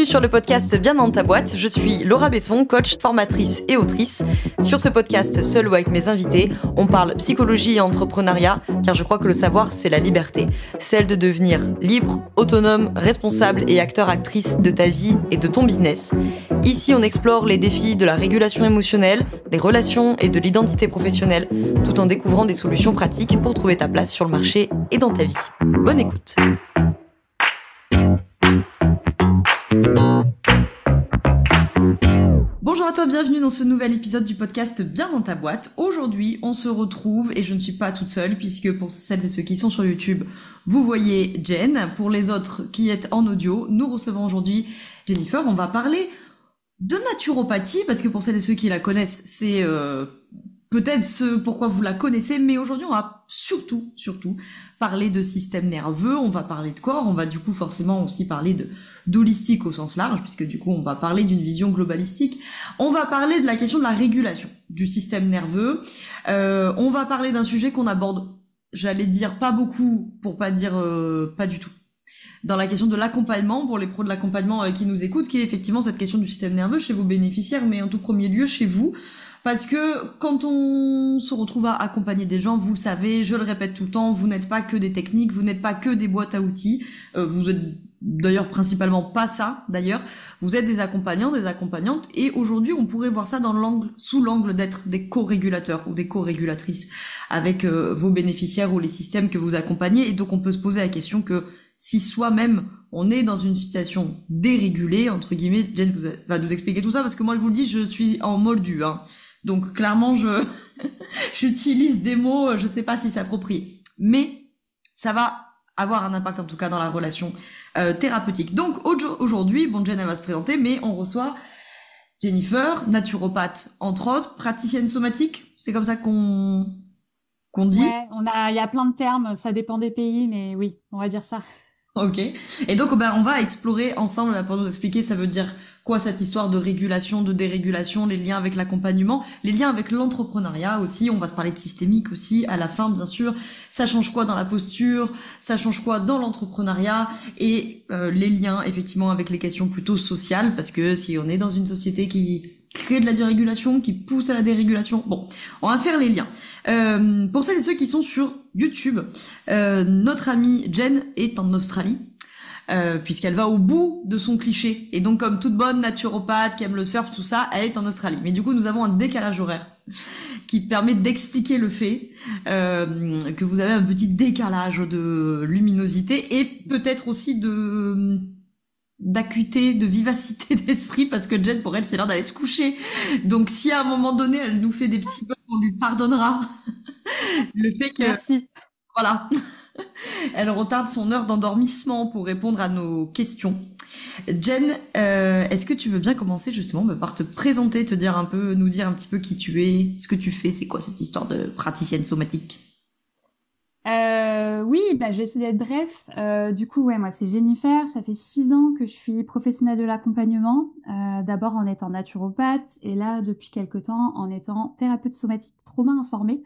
sur le podcast Bien dans ta boîte, je suis Laura Besson, coach, formatrice et autrice. Sur ce podcast, seul ou avec mes invités, on parle psychologie et entrepreneuriat, car je crois que le savoir, c'est la liberté. Celle de devenir libre, autonome, responsable et acteur-actrice de ta vie et de ton business. Ici, on explore les défis de la régulation émotionnelle, des relations et de l'identité professionnelle, tout en découvrant des solutions pratiques pour trouver ta place sur le marché et dans ta vie. Bonne écoute. Bonjour à toi, bienvenue dans ce nouvel épisode du podcast Bien dans ta boîte. Aujourd'hui, on se retrouve et je ne suis pas toute seule puisque pour celles et ceux qui sont sur YouTube, vous voyez Jen. Pour les autres qui êtes en audio, nous recevons aujourd'hui Jennifer. On va parler de naturopathie parce que pour celles et ceux qui la connaissent, c'est peut-être ce pourquoi vous la connaissez, mais aujourd'hui on va surtout parler de système nerveux, on va parler de corps, on va du coup forcément aussi parler d'holistique au sens large, puisque du coup on va parler d'une vision globalistique, on va parler de la question de la régulation du système nerveux, on va parler d'un sujet qu'on aborde, j'allais dire pas beaucoup, pour pas dire pas du tout, dans la question de l'accompagnement, pour les pros de l'accompagnement qui nous écoutent, qui est effectivement cette question du système nerveux chez vos bénéficiaires, mais en tout premier lieu chez vous. Parce que quand on se retrouve à accompagner des gens, vous le savez, je le répète tout le temps, vous n'êtes pas que des techniques, vous n'êtes pas que des boîtes à outils, vous êtes d'ailleurs principalement pas ça, d'ailleurs, vous êtes des accompagnants, des accompagnantes, et aujourd'hui on pourrait voir ça sous l'angle d'être des co-régulateurs ou des co-régulatrices avec vos bénéficiaires ou les systèmes que vous accompagnez, et donc on peut se poser la question que si soi-même on est dans une situation dérégulée, entre guillemets, Jen va nous expliquer tout ça, parce que moi je vous le dis, je suis en moldu, hein. Donc clairement, j'utilise des mots, je sais pas si c'est approprié, mais ça va avoir un impact en tout cas dans la relation thérapeutique. Donc aujourd'hui, bon, Jen elle va se présenter, mais on reçoit Jennifer, naturopathe entre autres, praticienne somatique, c'est comme ça qu'on dit. Ouais, il y a plein de termes, ça dépend des pays, mais oui, on va dire ça. Ok. Et donc, on va explorer ensemble pour nous expliquer ça veut dire quoi cette histoire de régulation, de dérégulation, les liens avec l'accompagnement, les liens avec l'entrepreneuriat aussi. On va se parler de systémique aussi à la fin, bien sûr. Ça change quoi dans la posture, ça change quoi dans l'entrepreneuriat et les liens effectivement avec les questions plutôt sociales, parce que si on est dans une société qui crée de la dérégulation, qui pousse à la dérégulation, bon, on va faire les liens. Pour celles et ceux qui sont sur YouTube, notre amie Jen est en Australie, puisqu'elle va au bout de son cliché. Et donc, comme toute bonne naturopathe qui aime le surf, tout ça, elle est en Australie. Mais du coup, nous avons un décalage horaire qui permet d'expliquer le fait que vous avez un petit décalage de luminosité et peut-être aussi d'acuité, de vivacité d'esprit, parce que Jen, pour elle, c'est l'heure d'aller se coucher. Donc, si à un moment donné, elle nous fait des petits bugs, on lui pardonnera le fait que, Merci. voilà, elle retarde son heure d'endormissement pour répondre à nos questions. Jen, est-ce que tu veux bien commencer justement par te présenter, nous dire un petit peu qui tu es, ce que tu fais, c'est quoi cette histoire de praticienne somatique? Oui, bah, je vais essayer d'être bref. Du coup, ouais, moi, c'est Jennifer. Ça fait 6 ans que je suis professionnelle de l'accompagnement. D'abord en étant naturopathe et là, depuis quelque temps, en étant thérapeute somatique trauma informée.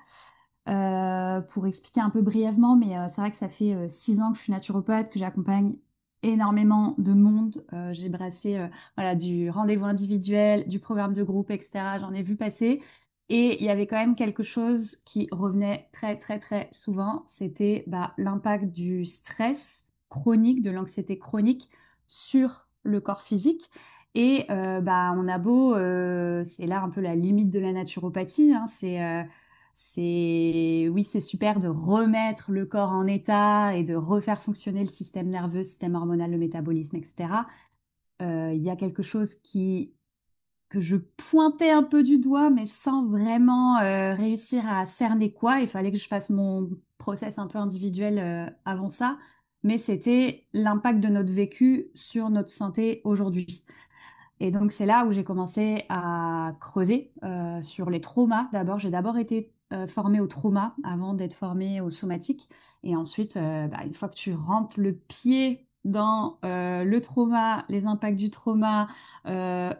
Pour expliquer un peu brièvement, mais c'est vrai que ça fait 6 ans que je suis naturopathe, que j'accompagne énormément de monde. J'ai brassé voilà, du rendez-vous individuel, du programme de groupe, etc. J'en ai vu passer. Et il y avait quand même quelque chose qui revenait très très très souvent, c'était l'impact du stress chronique, de l'anxiété chronique sur le corps physique. Et on a beau, c'est là un peu la limite de la naturopathie, hein, oui, c'est super de remettre le corps en état et de refaire fonctionner le système nerveux, le système hormonal, le métabolisme, etc. Il y a quelque chose que je pointais un peu du doigt, mais sans vraiment réussir à cerner quoi. Il fallait que je fasse mon process un peu individuel avant ça. Mais c'était l'impact de notre vécu sur notre santé aujourd'hui. Et donc c'est là où j'ai commencé à creuser sur les traumas. J'ai d'abord été formée au trauma avant d'être formée au somatique. Et ensuite, une fois que tu rentres le pied dans le trauma, les impacts du trauma,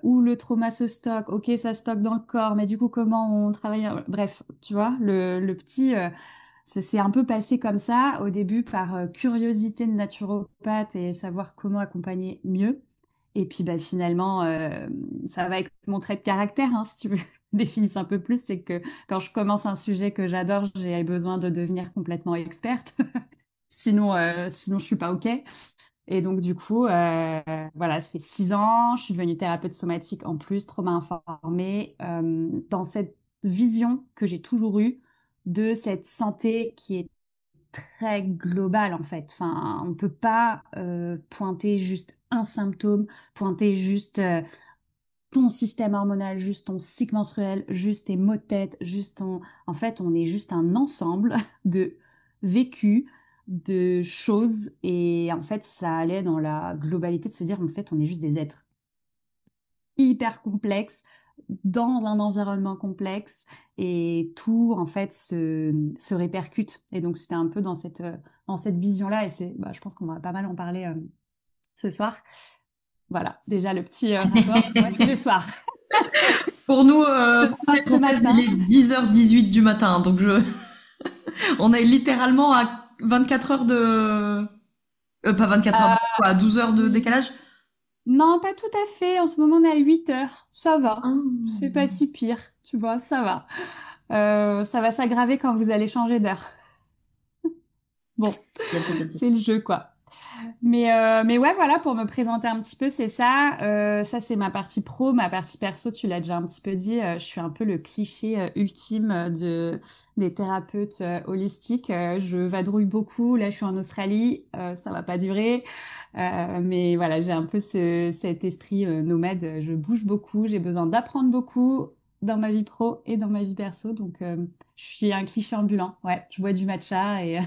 où le trauma se stocke, ok, ça stocke dans le corps, mais du coup comment on travaille, bref, tu vois, le petit, ça s'est un peu passé comme ça, au début par curiosité de naturopathe et savoir comment accompagner mieux. Et puis bah finalement, ça va avec mon trait de caractère, hein, si tu veux définir un peu plus, c'est que quand je commence un sujet que j'adore, j'ai besoin de devenir complètement experte. Sinon je suis pas OK. Et donc du coup, voilà, ça fait 6 ans, je suis devenue thérapeute somatique en plus, trauma informée, dans cette vision que j'ai toujours eue de cette santé qui est très globale en fait. Enfin, on peut pas pointer juste un symptôme, pointer juste ton système hormonal, juste ton cycle menstruel, juste tes maux de tête, juste ton... En fait, on est juste un ensemble de vécus, de choses, et en fait, ça allait dans la globalité de se dire, en fait, on est juste des êtres hyper complexes, dans un environnement complexe, et tout, en fait, se répercute. Et donc, c'était un peu dans cette vision-là, et c'est, bah, je pense qu'on va pas mal en parler ce soir. Voilà, déjà le petit rapport. Moi, c'est le soir. Pour nous, Ce pour soir, les ce Françaises, matin. il est 10h18 du matin, donc on est littéralement à 24 heures de, pas 24 heures, Euh, quoi, 12 heures de oui. décalage? Non, pas tout à fait. En ce moment, on est à 8 heures. Ça va. C'est Ah. pas si pire. Tu vois, ça va. Ça va s'aggraver quand vous allez changer d'heure. Bon, c'est le jeu, quoi. Mais ouais, voilà, pour me présenter un petit peu, c'est ça. Ça, c'est ma partie pro. Ma partie perso, tu l'as déjà un petit peu dit. Je suis un peu le cliché ultime des thérapeutes holistiques. Je vadrouille beaucoup. Là, je suis en Australie. Ça va pas durer. Mais voilà, j'ai un peu cet esprit nomade. Je bouge beaucoup. J'ai besoin d'apprendre beaucoup dans ma vie pro et dans ma vie perso. Donc, je suis un cliché ambulant. Ouais, je bois du matcha et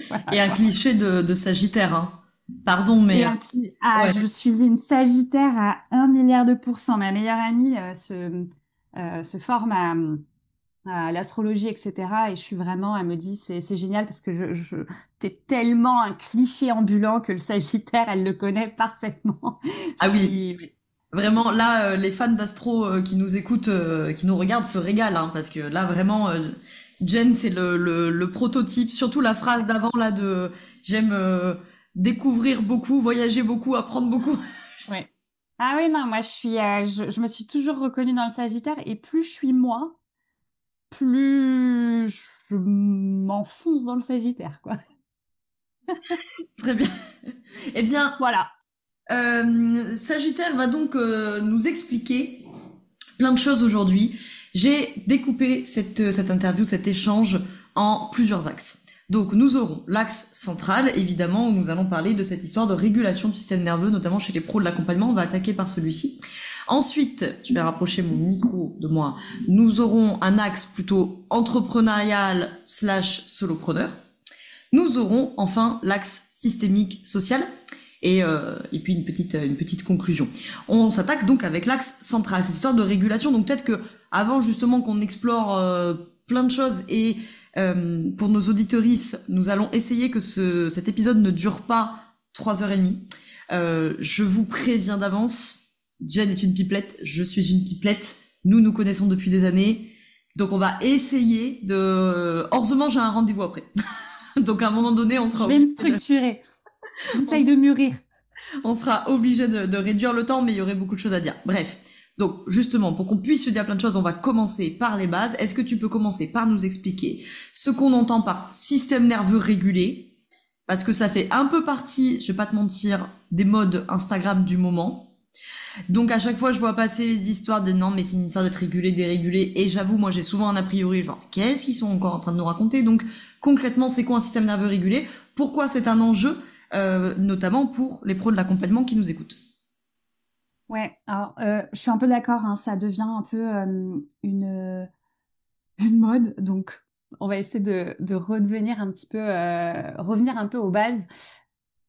voilà, Et un quoi. cliché de Sagittaire, hein. Pardon, mais Ah, ouais. je suis une Sagittaire à 1 milliard de pourcents. Ma meilleure amie se forme à l'astrologie, etc. Et je suis vraiment, elle me dit, c'est génial parce que t'es tellement un cliché ambulant que le Sagittaire, elle le connaît parfaitement. Je Ah oui, suis, oui. vraiment, là, les fans d'astro qui nous écoutent, qui nous regardent, se régalent, hein, parce que là, vraiment, Jen, c'est le prototype. Surtout la phrase d'avant, là, de j'aime découvrir beaucoup, voyager beaucoup, apprendre beaucoup. Ouais. Ah oui, non, moi, je me suis toujours reconnue dans le Sagittaire et plus je suis moi, plus je m'enfonce dans le Sagittaire, quoi. Très bien. Eh bien, Voilà. Sagittaire va donc nous expliquer plein de choses aujourd'hui. J'ai découpé cette interview, cet échange en plusieurs axes. Donc nous aurons l'axe central, évidemment, où nous allons parler de cette histoire de régulation du système nerveux, notamment chez les pros de l'accompagnement. On va attaquer par celui-ci. Ensuite, je vais rapprocher mon micro de moi. Nous aurons un axe plutôt entrepreneurial slash solopreneur. Nous aurons enfin l'axe systémique social et puis une petite conclusion. On s'attaque donc avec l'axe central, cette histoire de régulation. Donc peut-être que avant justement qu'on explore plein de choses et pour nos auditorices, nous allons essayer que cet épisode ne dure pas 3h30. Je vous préviens d'avance, Jen est une pipelette, je suis une pipelette, nous nous connaissons depuis des années, donc on va essayer de... Heureusement j'ai un rendez-vous après. Donc à un moment donné, Je vais me structurer. J'essaye de mûrir. on sera obligé de réduire le temps, mais il y aurait beaucoup de choses à dire. Bref. Donc, justement, pour qu'on puisse se dire plein de choses, on va commencer par les bases. Est-ce que tu peux commencer par nous expliquer ce qu'on entend par système nerveux régulé? Parce que ça fait un peu partie, je vais pas te mentir, des modes Instagram du moment. Donc à chaque fois, je vois passer les histoires de non, mais c'est une histoire d'être régulé, dérégulé. Et j'avoue, moi, j'ai souvent un a priori, genre, qu'est-ce qu'ils sont encore en train de nous raconter? Donc, concrètement, c'est quoi un système nerveux régulé? Pourquoi c'est un enjeu, notamment pour les pros de l'accompagnement qui nous écoutent? Ouais, alors je suis un peu d'accord, hein, ça devient un peu une mode, donc on va essayer de redevenir un petit peu, revenir un peu aux bases.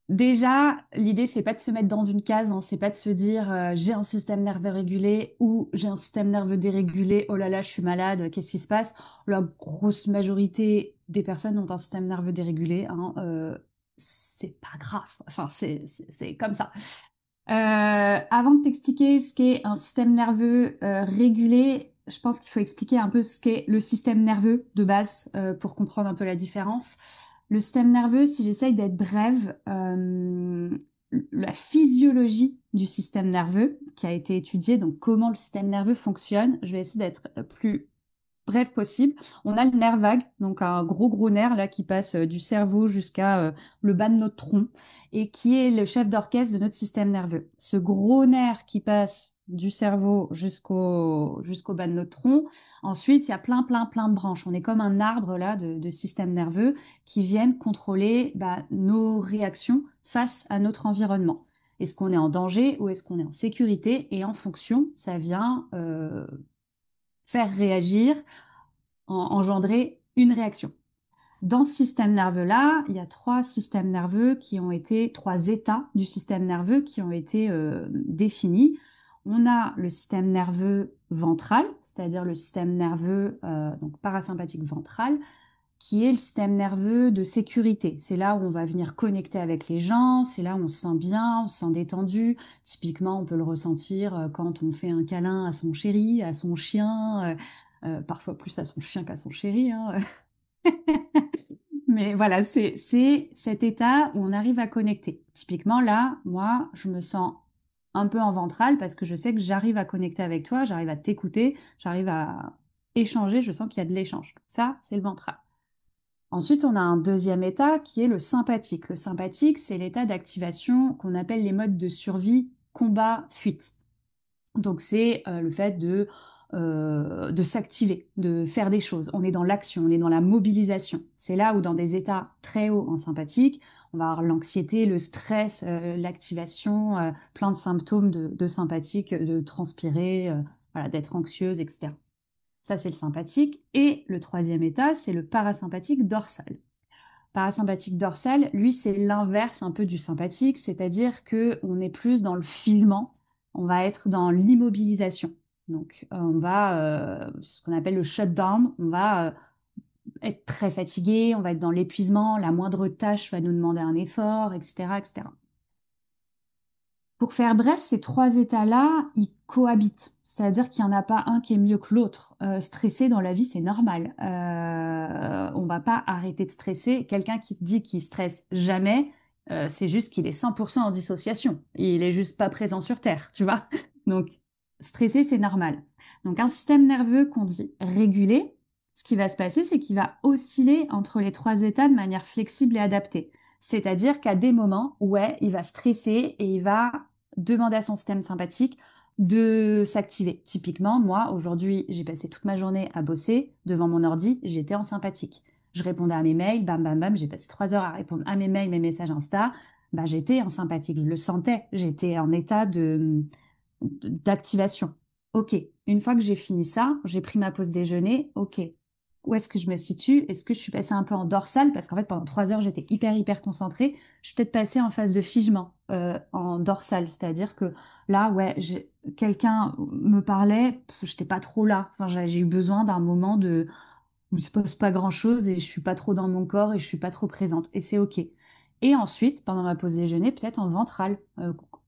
Déjà, l'idée c'est pas de se mettre dans une case, hein, c'est pas de se dire j'ai un système nerveux régulé ou j'ai un système nerveux dérégulé, oh là là je suis malade, qu'est-ce qui se passe? La grosse majorité des personnes ont un système nerveux dérégulé, hein, c'est pas grave, enfin c'est comme ça. Avant de t'expliquer ce qu'est un système nerveux régulé, je pense qu'il faut expliquer un peu ce qu'est le système nerveux de base pour comprendre un peu la différence. Le système nerveux, si j'essaye d'être brève, la physiologie du système nerveux qui a été étudiée, donc comment le système nerveux fonctionne. Je vais essayer d'être plus bref possible. On a le nerf vague, donc un gros nerf là qui passe du cerveau jusqu'à le bas de notre tronc et qui est le chef d'orchestre de notre système nerveux. Ce gros nerf qui passe du cerveau jusqu'au bas de notre tronc. Ensuite, il y a plein de branches. On est comme un arbre là de système nerveux qui viennent contrôler nos réactions face à notre environnement. Est-ce qu'on est en danger ou est-ce qu'on est en sécurité? Et en fonction, ça vient faire réagir, engendrer une réaction. Dans ce système nerveux-là, il y a trois états du système nerveux qui ont été définis. On a le système nerveux ventral, c'est-à-dire le système nerveux donc parasympathique ventral, qui est le système nerveux de sécurité. C'est là où on va venir connecter avec les gens, c'est là où on se sent bien, on se sent détendu. Typiquement, on peut le ressentir quand on fait un câlin à son chéri, à son chien, parfois plus à son chien qu'à son chéri, hein. Mais voilà, c'est cet état où on arrive à connecter. Typiquement, là, moi, je me sens un peu en ventral parce que je sais que j'arrive à connecter avec toi, j'arrive à t'écouter, j'arrive à échanger, je sens qu'il y a de l'échange. Ça, c'est le ventral. Ensuite, on a un deuxième état qui est le sympathique. Le sympathique, c'est l'état d'activation qu'on appelle les modes de survie, combat, fuite. Donc, c'est le fait de s'activer, de faire des choses. On est dans l'action, on est dans la mobilisation. C'est là où dans des états très hauts en sympathique, on va avoir l'anxiété, le stress, l'activation, plein de symptômes de sympathique, de transpirer, voilà, d'être anxieuse, etc. Ça, c'est le sympathique. Et le troisième état, c'est le parasympathique dorsal. Parasympathique dorsal, lui, c'est l'inverse un peu du sympathique, c'est-à-dire que on est plus dans le filement, on va être dans l'immobilisation. Donc, on va, ce qu'on appelle le shutdown, on va être très fatigué, on va être dans l'épuisement, la moindre tâche va nous demander un effort, etc., etc. Pour faire bref, ces trois états-là, ils cohabitent. C'est-à-dire qu'il n'y en a pas un qui est mieux que l'autre. Stresser dans la vie, c'est normal. On va pas arrêter de stresser. Quelqu'un qui dit qu'il stresse jamais, c'est juste qu'il est 100% en dissociation. Il est juste pas présent sur Terre, tu vois. Donc, stresser, c'est normal. Donc, un système nerveux qu'on dit régulé, ce qui va se passer, c'est qu'il va osciller entre les trois états de manière flexible et adaptée. C'est-à-dire qu'à des moments, ouais, il va stresser et il va demander à son système sympathique de s'activer. Typiquement, moi, aujourd'hui, j'ai passé toute ma journée à bosser devant mon ordi, j'étais en sympathique. Je répondais à mes mails, bam, bam, bam, j'ai passé 3 heures à répondre à mes mails, mes messages Insta, j'étais en sympathique, je le sentais, j'étais en état d'activation. Ok, une fois que j'ai fini ça, j'ai pris ma pause déjeuner, ok, où est-ce que je me situe? Est-ce que je suis passée un peu en dorsale? Parce qu'en fait, pendant 3 heures, j'étais hyper concentrée. Je suis peut-être passée en phase de figement, en dorsale. C'est-à-dire que là, ouais, quelqu'un me parlait, j'étais pas trop là. Enfin, j'ai eu besoin d'un moment où il se passe pas grand-chose et je suis pas trop dans mon corps et je suis pas trop présente. Et c'est ok. Et ensuite, pendant ma pause déjeuner, peut-être en ventrale.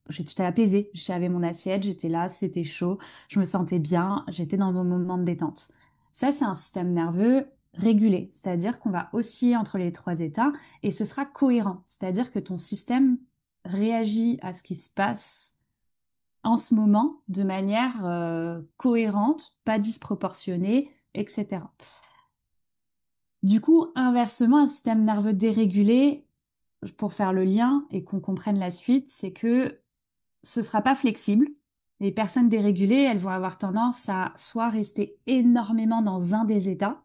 J'étais apaisée. J'avais mon assiette, j'étais là, c'était chaud, je me sentais bien, j'étais dans mon moment de détente. Ça, c'est un système nerveux régulé, c'est-à-dire qu'on va osciller entre les trois états et ce sera cohérent, c'est-à-dire que ton système réagit à ce qui se passe en ce moment de manière cohérente, pas disproportionnée, etc. Du coup, inversement, un système nerveux dérégulé, pour faire le lien et qu'on comprenne la suite, c'est que ce sera pas flexible. Les personnes dérégulées, elles vont avoir tendance à soit rester énormément dans un des états,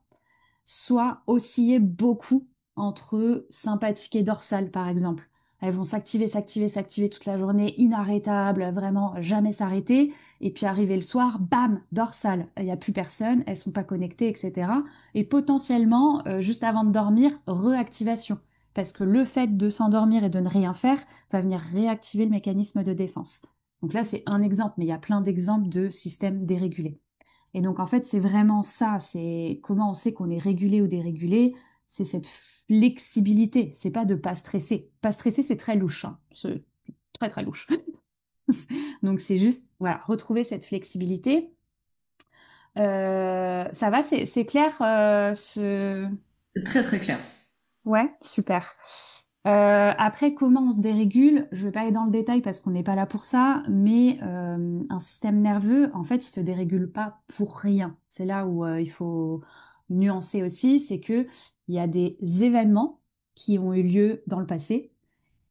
soit osciller beaucoup entre sympathique et dorsal, par exemple. Elles vont s'activer toute la journée, inarrêtable, vraiment jamais s'arrêter. Et puis arriver le soir, bam, dorsal. Il n'y a plus personne, elles sont pas connectées, etc. Et potentiellement, juste avant de dormir, réactivation. Parce que le fait de s'endormir et de ne rien faire va venir réactiver le mécanisme de défense. Donc là, c'est un exemple, mais il y a plein d'exemples de systèmes dérégulés. Et donc, en fait, c'est vraiment ça. C'est comment on sait qu'on est régulé ou dérégulé. C'est cette flexibilité. C'est pas de pas stresser. Pas stresser, c'est très louche, hein. C'est très louche. Donc, c'est juste, voilà, retrouver cette flexibilité. Ça va, c'est clair, C'est très très clair. Ouais, super. Après, comment on se dérégule? Je vais pas aller dans le détail parce qu'on n'est pas là pour ça, mais un système nerveux, en fait, il se dérégule pas pour rien. C'est là où il faut nuancer aussi, c'est que il y a des événements qui ont eu lieu dans le passé,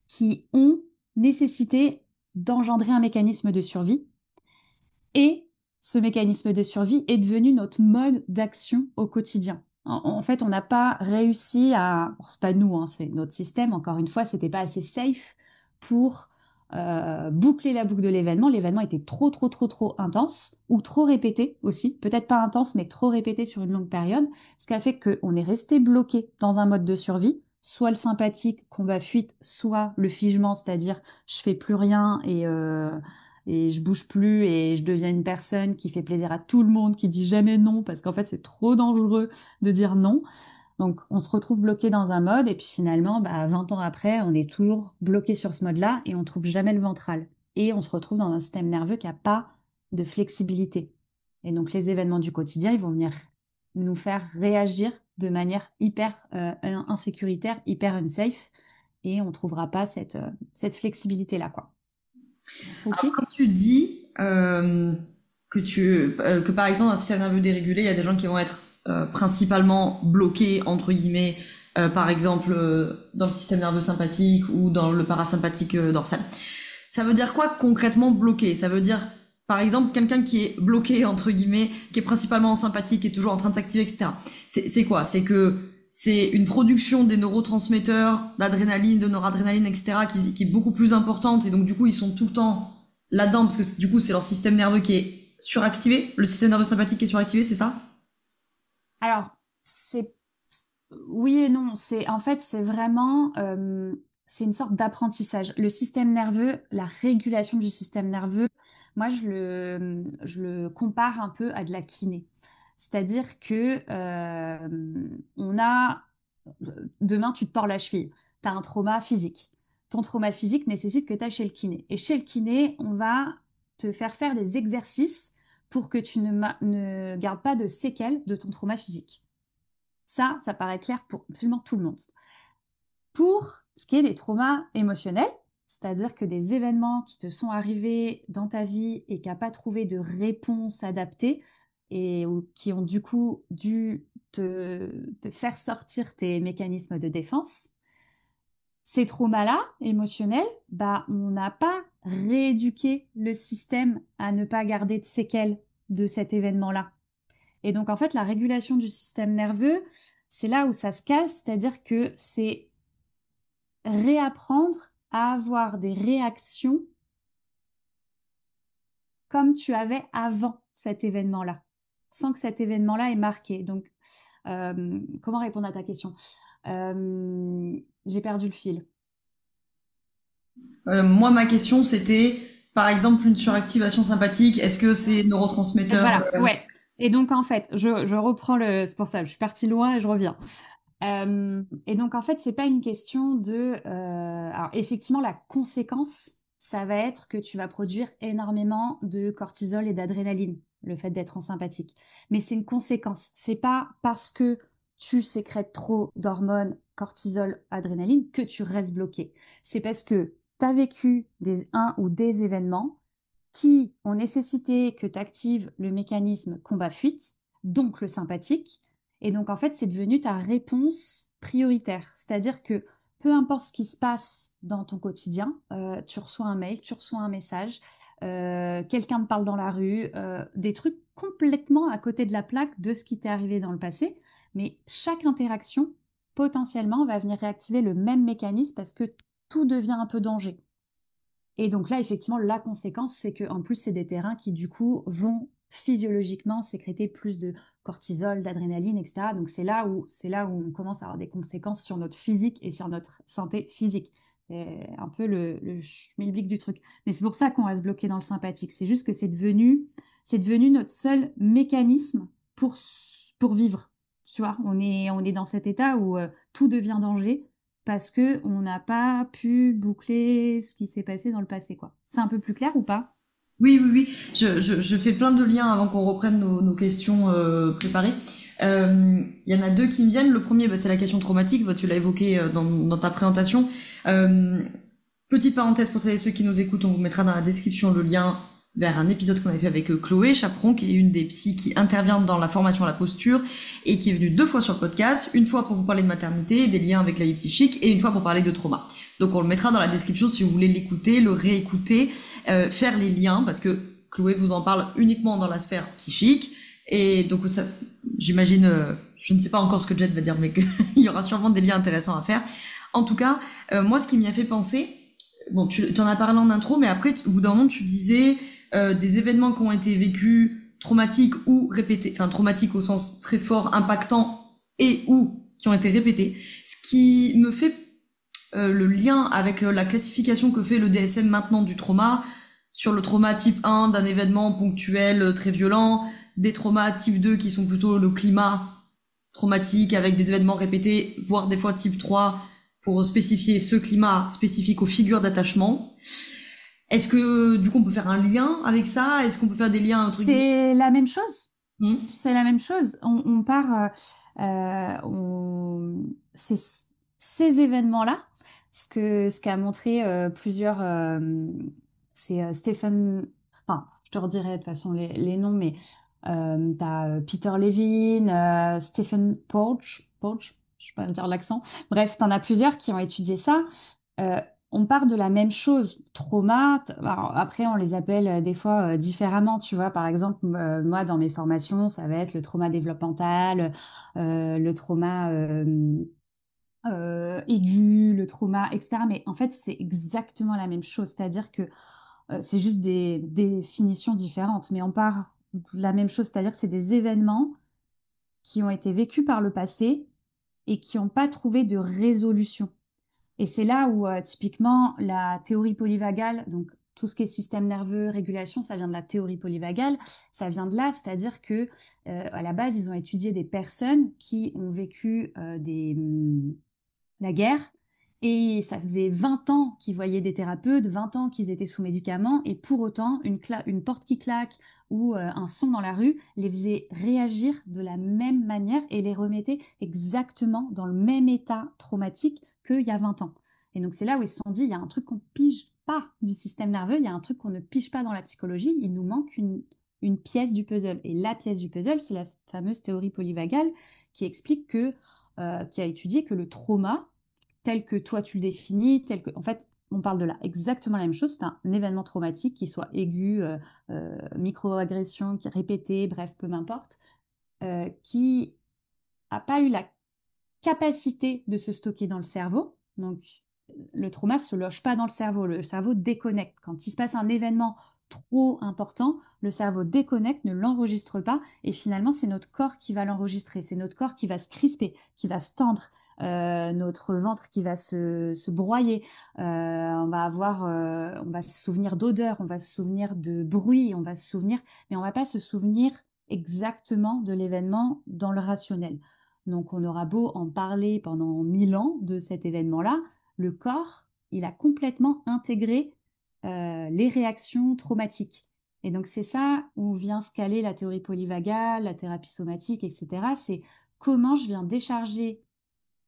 qui ont nécessité d'engendrer un mécanisme de survie, et ce mécanisme de survie est devenu notre mode d'action au quotidien. En fait, on n'a pas réussi à, bon, c'est pas nous, hein, c'est notre système. Encore une fois, c'était pas assez safe pour boucler la boucle de l'événement. L'événement était trop intense ou trop répété aussi. Peut-être pas intense, mais trop répété sur une longue période. Ce qui a fait qu'on est resté bloqué dans un mode de survie, soit le sympathique, combat-fuite, soit le figement, c'est-à-dire je fais plus rien et je bouge plus et je deviens une personne qui fait plaisir à tout le monde, qui dit jamais non parce qu'en fait c'est trop dangereux de dire non. Donc on se retrouve bloqué dans un mode et puis finalement, 20 ans après, on est toujours bloqué sur ce mode-là et on trouve jamais le ventral. Et on se retrouve dans un système nerveux qui a pas de flexibilité. Et donc les événements du quotidien, ils vont venir nous faire réagir de manière hyper insécuritaire, hyper unsafe, et on trouvera pas cette flexibilité-là, quoi. Ok? Alors, quand tu dis que par exemple dans un système nerveux dérégulé, il y a des gens qui vont être principalement bloqués entre guillemets, par exemple dans le système nerveux sympathique ou dans le parasympathique dorsal. Ça veut dire quoi concrètement bloqué? Ça veut dire par exemple quelqu'un qui est bloqué entre guillemets, qui est principalement en sympathique, qui est toujours en train de s'activer, etc. C'est quoi? C'est que c'est une production des neurotransmetteurs, d'adrénaline, de noradrénaline, etc., qui est beaucoup plus importante, et donc du coup ils sont tout le temps là-dedans, parce que du coup c'est leur système nerveux qui est suractivé, le système nerveux sympathique qui est suractivé, c'est ça? Alors, oui et non. En fait, c'est vraiment, c'est une sorte d'apprentissage. Le système nerveux, la régulation du système nerveux, moi, je le compare un peu à de la kiné. C'est-à-dire que, demain, tu te tords la cheville. T'as un trauma physique. Ton trauma physique nécessite que tu ailles chez le kiné. Et chez le kiné, on va te faire faire des exercices pour que tu ne gardes pas de séquelles de ton trauma physique. Ça paraît clair pour absolument tout le monde. Pour ce qui est des traumas émotionnels, c'est-à-dire que des événements qui te sont arrivés dans ta vie et qui n'ont pas trouvé de réponse adaptée et qui ont du coup dû te faire sortir tes mécanismes de défense, ces traumas-là émotionnels, on n'a pas rééduqué le système à ne pas garder de séquelles de cet événement-là. Et donc, en fait, la régulation du système nerveux, c'est là où ça se casse, c'est-à-dire que c'est réapprendre à avoir des réactions comme tu avais avant cet événement-là, sans que cet événement-là ait marqué. Donc, comment répondre à ta question? J'ai perdu le fil. Moi ma question c'était par exemple une suractivation sympathique, est-ce que c'est neurotransmetteur Voilà, ouais. Et donc, en fait, je reprends c'est pour ça, je suis partie loin et je reviens. Et donc en fait, c'est pas une question de. Alors effectivement, la conséquence, ça va être que tu vas produire énormément de cortisol et d'adrénaline, le fait d'être en sympathique. Mais c'est une conséquence. C'est pas parce que tu sécrètes trop d'hormones, cortisol, adrénaline, que tu restes bloqué. C'est parce que tu as vécu un ou des événements qui ont nécessité que tu actives le mécanisme combat-fuite, donc le sympathique. Et donc, en fait, c'est devenu ta réponse prioritaire. C'est-à-dire que peu importe ce qui se passe dans ton quotidien, tu reçois un mail, tu reçois un message, quelqu'un te parle dans la rue, des trucs complètement à côté de la plaque de ce qui t'est arrivé dans le passé. Mais chaque interaction, potentiellement, va venir réactiver le même mécanisme parce que tout devient un peu danger. Et donc là, effectivement, la conséquence, c'est que en plus, c'est des terrains qui, du coup, vont physiologiquement sécréter plus de cortisol, d'adrénaline, etc. Donc c'est là où on commence à avoir des conséquences sur notre physique et sur notre santé physique. C'est un peu le schmilblick du truc. Mais c'est pour ça qu'on va se bloquer dans le sympathique. C'est juste que c'est devenu notre seul mécanisme pour vivre. Tu vois, on est dans cet état où tout devient danger parce que on n'a pas pu boucler ce qui s'est passé dans le passé, quoi. C'est un peu plus clair ou pas? Oui, oui, oui. Je fais plein de liens avant qu'on reprenne nos questions préparées. Il y en a deux qui me viennent. Le premier, c'est la question traumatique. Tu l'as évoqué dans ta présentation. Euh, Petite parenthèse pour celles et ceux qui nous écoutent, on vous mettra dans la description le lien vers un épisode qu'on avait fait avec Chloé Chaperon, qui est une des psys qui intervient dans la formation à la posture et qui est venue 2 fois sur le podcast, une fois pour vous parler de maternité, des liens avec la vie psychique, et une fois pour parler de trauma. Donc on le mettra dans la description si vous voulez l'écouter, le réécouter, faire les liens, parce que Chloé vous en parle uniquement dans la sphère psychique, et donc ça, j'imagine, je ne sais pas encore ce que Jen va dire, mais qu'il y aura sûrement des liens intéressants à faire. En tout cas, moi ce qui m'y a fait penser, bon, tu en as parlé en intro, mais après, au bout d'un moment, tu disais des événements qui ont été vécus traumatiques ou répétés, enfin traumatiques au sens très fort, impactants et ou qui ont été répétés. Ce qui me fait le lien avec la classification que fait le DSM maintenant du trauma, sur le trauma type 1 d'un événement ponctuel très violent, des traumas type 2 qui sont plutôt le climat traumatique avec des événements répétés, voire des fois type 3 pour spécifier ce climat spécifique aux figures d'attachement. Est-ce que du coup on peut faire un lien avec ça? Est-ce qu'on peut faire des liens entre C'est la même chose. Hmm. C'est la même chose. On part, c'est ces événements-là, ce qu'a montré plusieurs, c'est Stephen. Enfin, je te redirai de toute façon les noms, mais t'as Peter Levine, Stephen Porges, je sais pas dire l'accent. Bref, t'en as plusieurs qui ont étudié ça. Euh, on part de la même chose, trauma. Alors, après, on les appelle des fois différemment, tu vois. Par exemple, moi, dans mes formations, ça va être le trauma développemental, le trauma aigu, le trauma, etc. Mais en fait, c'est exactement la même chose. C'est-à-dire que c'est juste des définitions différentes, mais on part de la même chose. C'est-à-dire que c'est des événements qui ont été vécus par le passé et qui n'ont pas trouvé de résolution. Et c'est là où typiquement la théorie polyvagale, donc tout ce qui est système nerveux, régulation, ça vient de la théorie polyvagale, ça vient de là, c'est-à-dire que à la base ils ont étudié des personnes qui ont vécu la guerre et ça faisait 20 ans qu'ils voyaient des thérapeutes, 20 ans qu'ils étaient sous médicaments et pour autant une porte qui claque ou un son dans la rue les faisait réagir de la même manière et les remettait exactement dans le même état traumatique qu'il y a 20 ans. Et donc c'est là où ils se sont dit, il y a un truc qu'on pige pas du système nerveux, il y a un truc qu'on ne pige pas dans la psychologie, il nous manque une pièce du puzzle. Et la pièce du puzzle, c'est la fameuse théorie polyvagale qui explique qui a étudié que le trauma, tel que toi tu le définis, en fait, on parle de là exactement la même chose, c'est un événement traumatique qui soit aigu, microagression, qui répété, bref, peu m'importe, qui a pas eu la capacité de se stocker dans le cerveau. Donc, le trauma se loge pas dans le cerveau déconnecte. Quand il se passe un événement trop important, le cerveau déconnecte, ne l'enregistre pas, et finalement, c'est notre corps qui va l'enregistrer. C'est notre corps qui va se crisper, qui va se tendre, notre ventre qui va se broyer. On va se souvenir d'odeur, on va se souvenir de bruit, on va se souvenir, mais on va pas se souvenir exactement de l'événement dans le rationnel. Donc, on aura beau en parler pendant 1000 ans de cet événement-là, le corps, il a complètement intégré les réactions traumatiques. Et donc, c'est ça où vient se caler la théorie polyvagale, la thérapie somatique, etc. C'est comment je viens décharger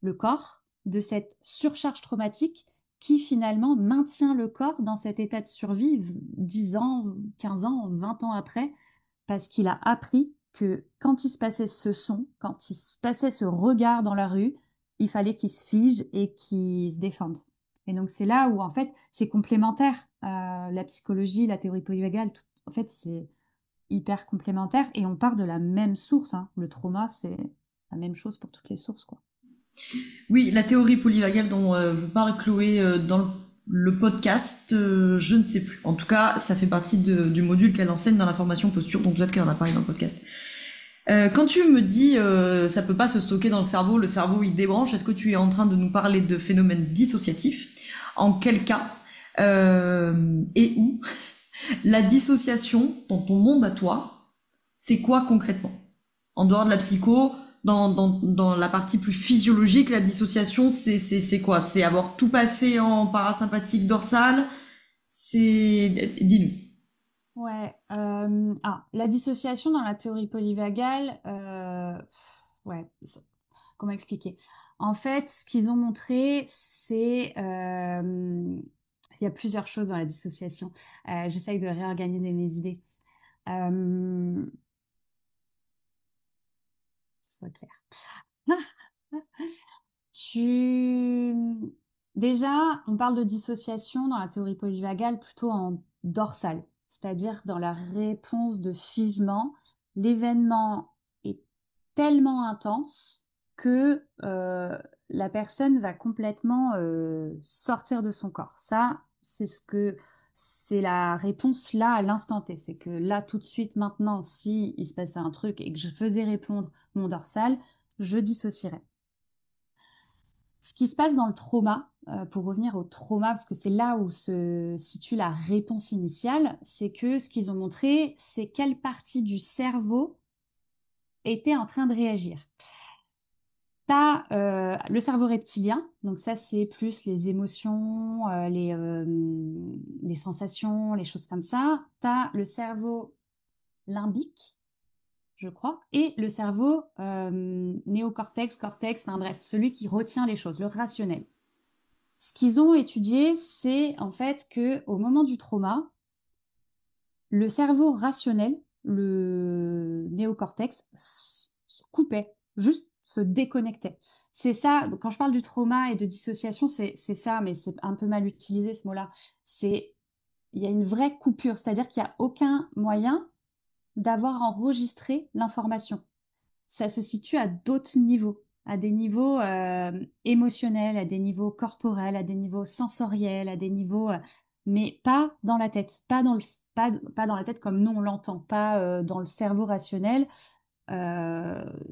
le corps de cette surcharge traumatique qui finalement maintient le corps dans cet état de survie 10 ans, 15 ans, 20 ans après, parce qu'il a appris que quand il se passait ce son, quand il se passait ce regard dans la rue, il fallait qu'il se fige et qu'il se défende. Et donc c'est là où en fait c'est complémentaire. La psychologie, la théorie polyvagale, en fait c'est hyper complémentaire et on part de la même source. Hein. Le trauma, c'est la même chose pour toutes les sources, quoi. Oui, la théorie polyvagale dont vous parle Chloé dans le podcast, je ne sais plus. En tout cas, ça fait partie du module qu'elle enseigne dans la formation posture, donc peut-être qu'elle en a parlé dans le podcast. Quand tu me dis ça peut pas se stocker dans le cerveau il débranche, est-ce que tu es en train de nous parler de phénomènes dissociatifs? En quel cas et où la dissociation dans ton monde à toi, c'est quoi concrètement? En dehors de la psycho, dans la partie plus physiologique, la dissociation, c'est quoi? C'est avoir tout passé en parasympathique dorsal? Dis-nous. Ouais. La dissociation dans la théorie polyvagale, Ouais. Comment expliquer? En fait, ce qu'ils ont montré, c'est il y a plusieurs choses dans la dissociation. J'essaye de réorganiser mes idées. Que ce soit clair. Tu... Déjà, on parle de dissociation dans la théorie polyvagale plutôt en dorsale, c'est-à-dire dans la réponse de figement. L'événement est tellement intense que la personne va complètement sortir de son corps. Ça, c'est la réponse là à l'instant T. C'est que là, tout de suite, maintenant, si il se passait un truc et que je faisais répondre mon dorsal, je dissocierais. Ce qui se passe dans le trauma, pour revenir au trauma, parce que c'est là où se situe la réponse initiale, c'est que ce qu'ils ont montré, c'est quelle partie du cerveau était en train de réagir. T'as le cerveau reptilien, donc ça c'est plus les émotions, les sensations, les choses comme ça. T'as le cerveau limbique, je crois, et le cerveau néocortex, cortex, enfin bref, celui qui retient les choses, le rationnel. Ce qu'ils ont étudié, c'est en fait que au moment du trauma, le cerveau rationnel, le néocortex, se coupait, juste se déconnectait. C'est ça, quand je parle du trauma et de dissociation, c'est ça, mais c'est un peu mal utilisé ce mot-là. C'est, il y a une vraie coupure, c'est-à-dire qu'il n'y a aucun moyen d'avoir enregistré l'information. Ça se situe à d'autres niveaux, à des niveaux émotionnels, à des niveaux corporels, à des niveaux sensoriels, à des niveaux, mais pas dans la tête, pas dans la tête comme nous on l'entend, pas dans le cerveau rationnel.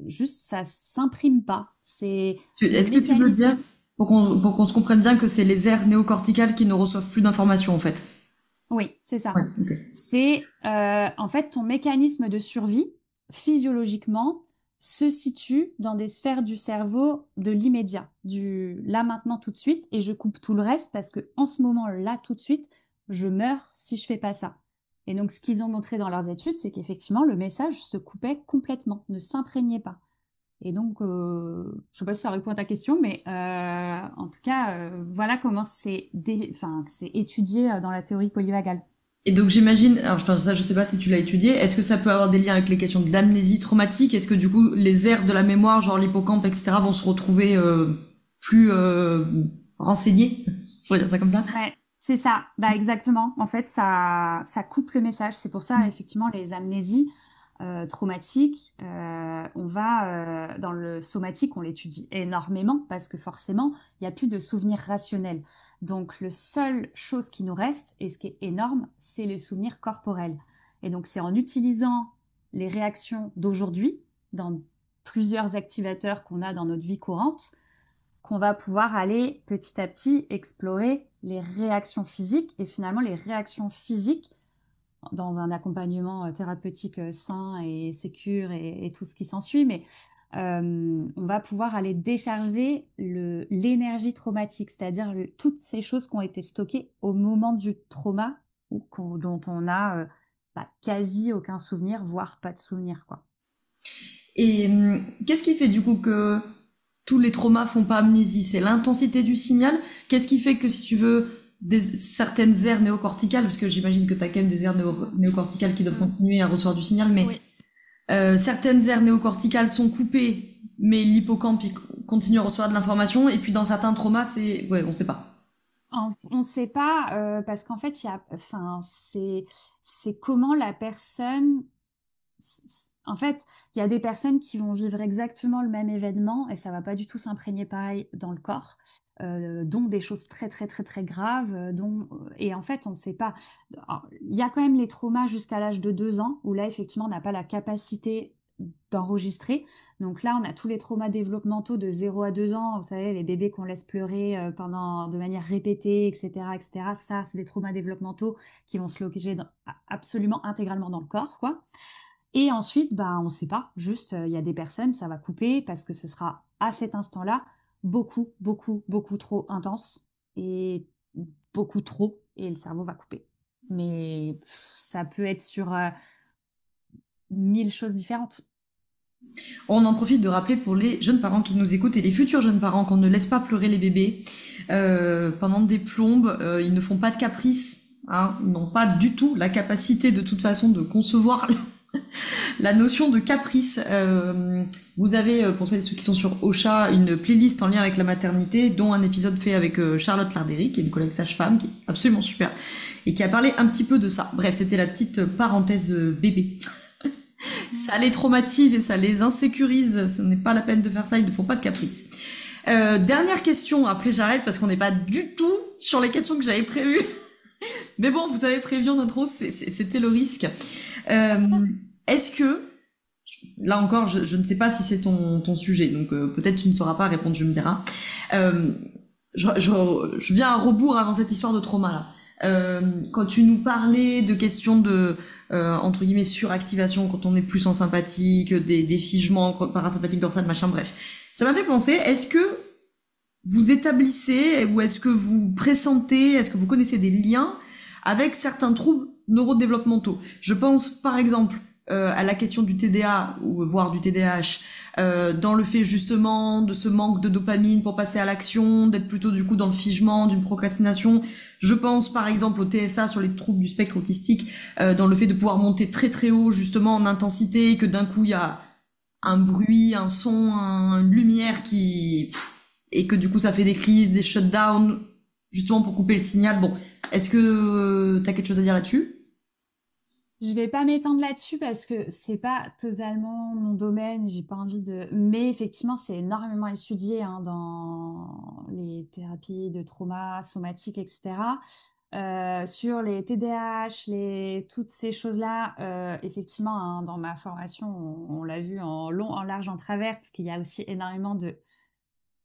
Juste, ça s'imprime pas. C'est le Est-ce que tu veux dire, mécanisme. pour qu'on se comprenne bien, que c'est les aires néocorticales qui ne reçoivent plus d'informations, en fait? Oui, c'est Ouais, ça. ok. C'est en fait ton mécanisme de survie, physiologiquement, se situe dans des sphères du cerveau de l'immédiat, du là maintenant tout de suite, et je coupe tout le reste parce que en ce moment là tout de suite, je meurs si je fais pas ça. Et donc ce qu'ils ont montré dans leurs études, c'est qu'effectivement le message se coupait complètement, ne s'imprégnait pas. Et donc, je sais pas si ça répond à ta question, mais en tout cas, voilà comment enfin, c'est étudié dans la théorie polyvagale. Et donc j'imagine, alors enfin, ça je sais pas si tu l'as étudié, est-ce que ça peut avoir des liens avec les questions d'amnésie traumatique? Est-ce que du coup les aires de la mémoire, genre l'hippocampe, etc., vont se retrouver plus renseignées? Faut dire ça comme ça? Ouais, c'est ça. Bah exactement. En fait, ça coupe le message. C'est pour ça, effectivement, les amnésies traumatiques, on va dans le somatique, on l'étudie énormément parce que forcément, il n'y a plus de souvenirs rationnels. Donc, le seule chose qui nous reste, et ce qui est énorme, c'est le souvenir corporel. Et donc, c'est en utilisant les réactions d'aujourd'hui dans plusieurs activateurs qu'on a dans notre vie courante qu'on va pouvoir aller petit à petit explorer les réactions physiques et finalement les réactions physiques dans un accompagnement thérapeutique sain et sécure et tout ce qui s'ensuit, mais on va pouvoir aller décharger l'énergie traumatique, c'est-à-dire toutes ces choses qui ont été stockées au moment du trauma ou dont on a quasi aucun souvenir, voire pas de souvenir, quoi. Et qu'est-ce qui fait du coup que tous les traumas font pas amnésie? C'est l'intensité du signal? Qu'est-ce qui fait que si tu veux certaines aires néocorticales, parce que j'imagine que tu as quand même des aires néocorticales qui doivent Mm. continuer à recevoir du signal, mais Oui. certaines aires néocorticales sont coupées, mais l'hippocampe continue à recevoir de l'information, et puis dans certains traumas, c'est... Ouais, on sait pas. On ne sait pas parce qu'en fait, enfin, c'est comment la personne. En fait, il y a des personnes qui vont vivre exactement le même événement et ça va pas du tout s'imprégner pareil dans le corps, dont des choses très très très très graves, et en fait, on ne sait pas. Alors, il y a quand même les traumas jusqu'à l'âge de 2 ans où là, effectivement, on n'a pas la capacité d'enregistrer. Donc là, on a tous les traumas développementaux de 0 à 2 ans. Vous savez, les bébés qu'on laisse pleurer de manière répétée, etc., etc. Ça, c'est des traumas développementaux qui vont se loger absolument intégralement dans le corps, quoi. Et ensuite, bah, on sait pas. Juste, il y a des personnes, ça va couper parce que ce sera à cet instant-là beaucoup, beaucoup, beaucoup trop intense et beaucoup trop, et le cerveau va couper. Mais ça peut être sur 1000 choses différentes. On en profite de rappeler pour les jeunes parents qui nous écoutent et les futurs jeunes parents qu'on ne laisse pas pleurer les bébés pendant des plombes. Ils ne font pas de caprices. Hein, ils n'ont pas du tout la capacité de toute façon de concevoir la notion de caprice. Vous avez, pour celles et ceux qui sont sur Ocha, une playlist en lien avec la maternité, dont un épisode fait avec Charlotte Larderi, qui est une collègue sage-femme, qui est absolument super, et qui a parlé un petit peu de ça. Bref, c'était la petite parenthèse bébé. Ça les traumatise et ça les insécurise. Ce n'est pas la peine de faire ça, ils ne font pas de caprice. Dernière question, après j'arrête parce qu'on n'est pas du tout sur les questions que j'avais prévues. Mais bon, vous avez prévu en intro, c'était le risque. Est-ce que, là encore, je ne sais pas si c'est ton sujet, donc peut-être tu ne sauras pas répondre, tu me diras. Euh, je viens à rebours avant cette histoire de trauma là. Quand tu nous parlais de questions de entre guillemets suractivation quand on est plus en sympathique, des figements parasympathiques dorsales, machin, bref, ça m'a fait penser, est-ce que vous établissez ou est-ce que vous pressentez, est-ce que vous connaissez des liens avec certains troubles neurodéveloppementaux? Je pense par exemple à la question du TDA ou voire du TDAH, dans le fait justement de ce manque de dopamine pour passer à l'action, d'être plutôt du coup dans le figement, d'une procrastination. Je pense par exemple au TSA sur les troubles du spectre autistique, dans le fait de pouvoir monter très très haut justement en intensité, que d'un coup il y a un bruit, un son, une lumière et que du coup ça fait des crises, des shutdowns, justement pour couper le signal. Bon, est-ce que t'as quelque chose à dire là-dessus? Je vais pas m'étendre là-dessus parce que c'est pas totalement mon domaine, j'ai pas envie de... Mais effectivement, c'est énormément étudié hein, dans les thérapies de trauma somatique, etc. Sur les TDAH, toutes ces choses-là, effectivement, hein, dans ma formation, on l'a vu en long, en large, en travers, parce qu'il y a aussi énormément de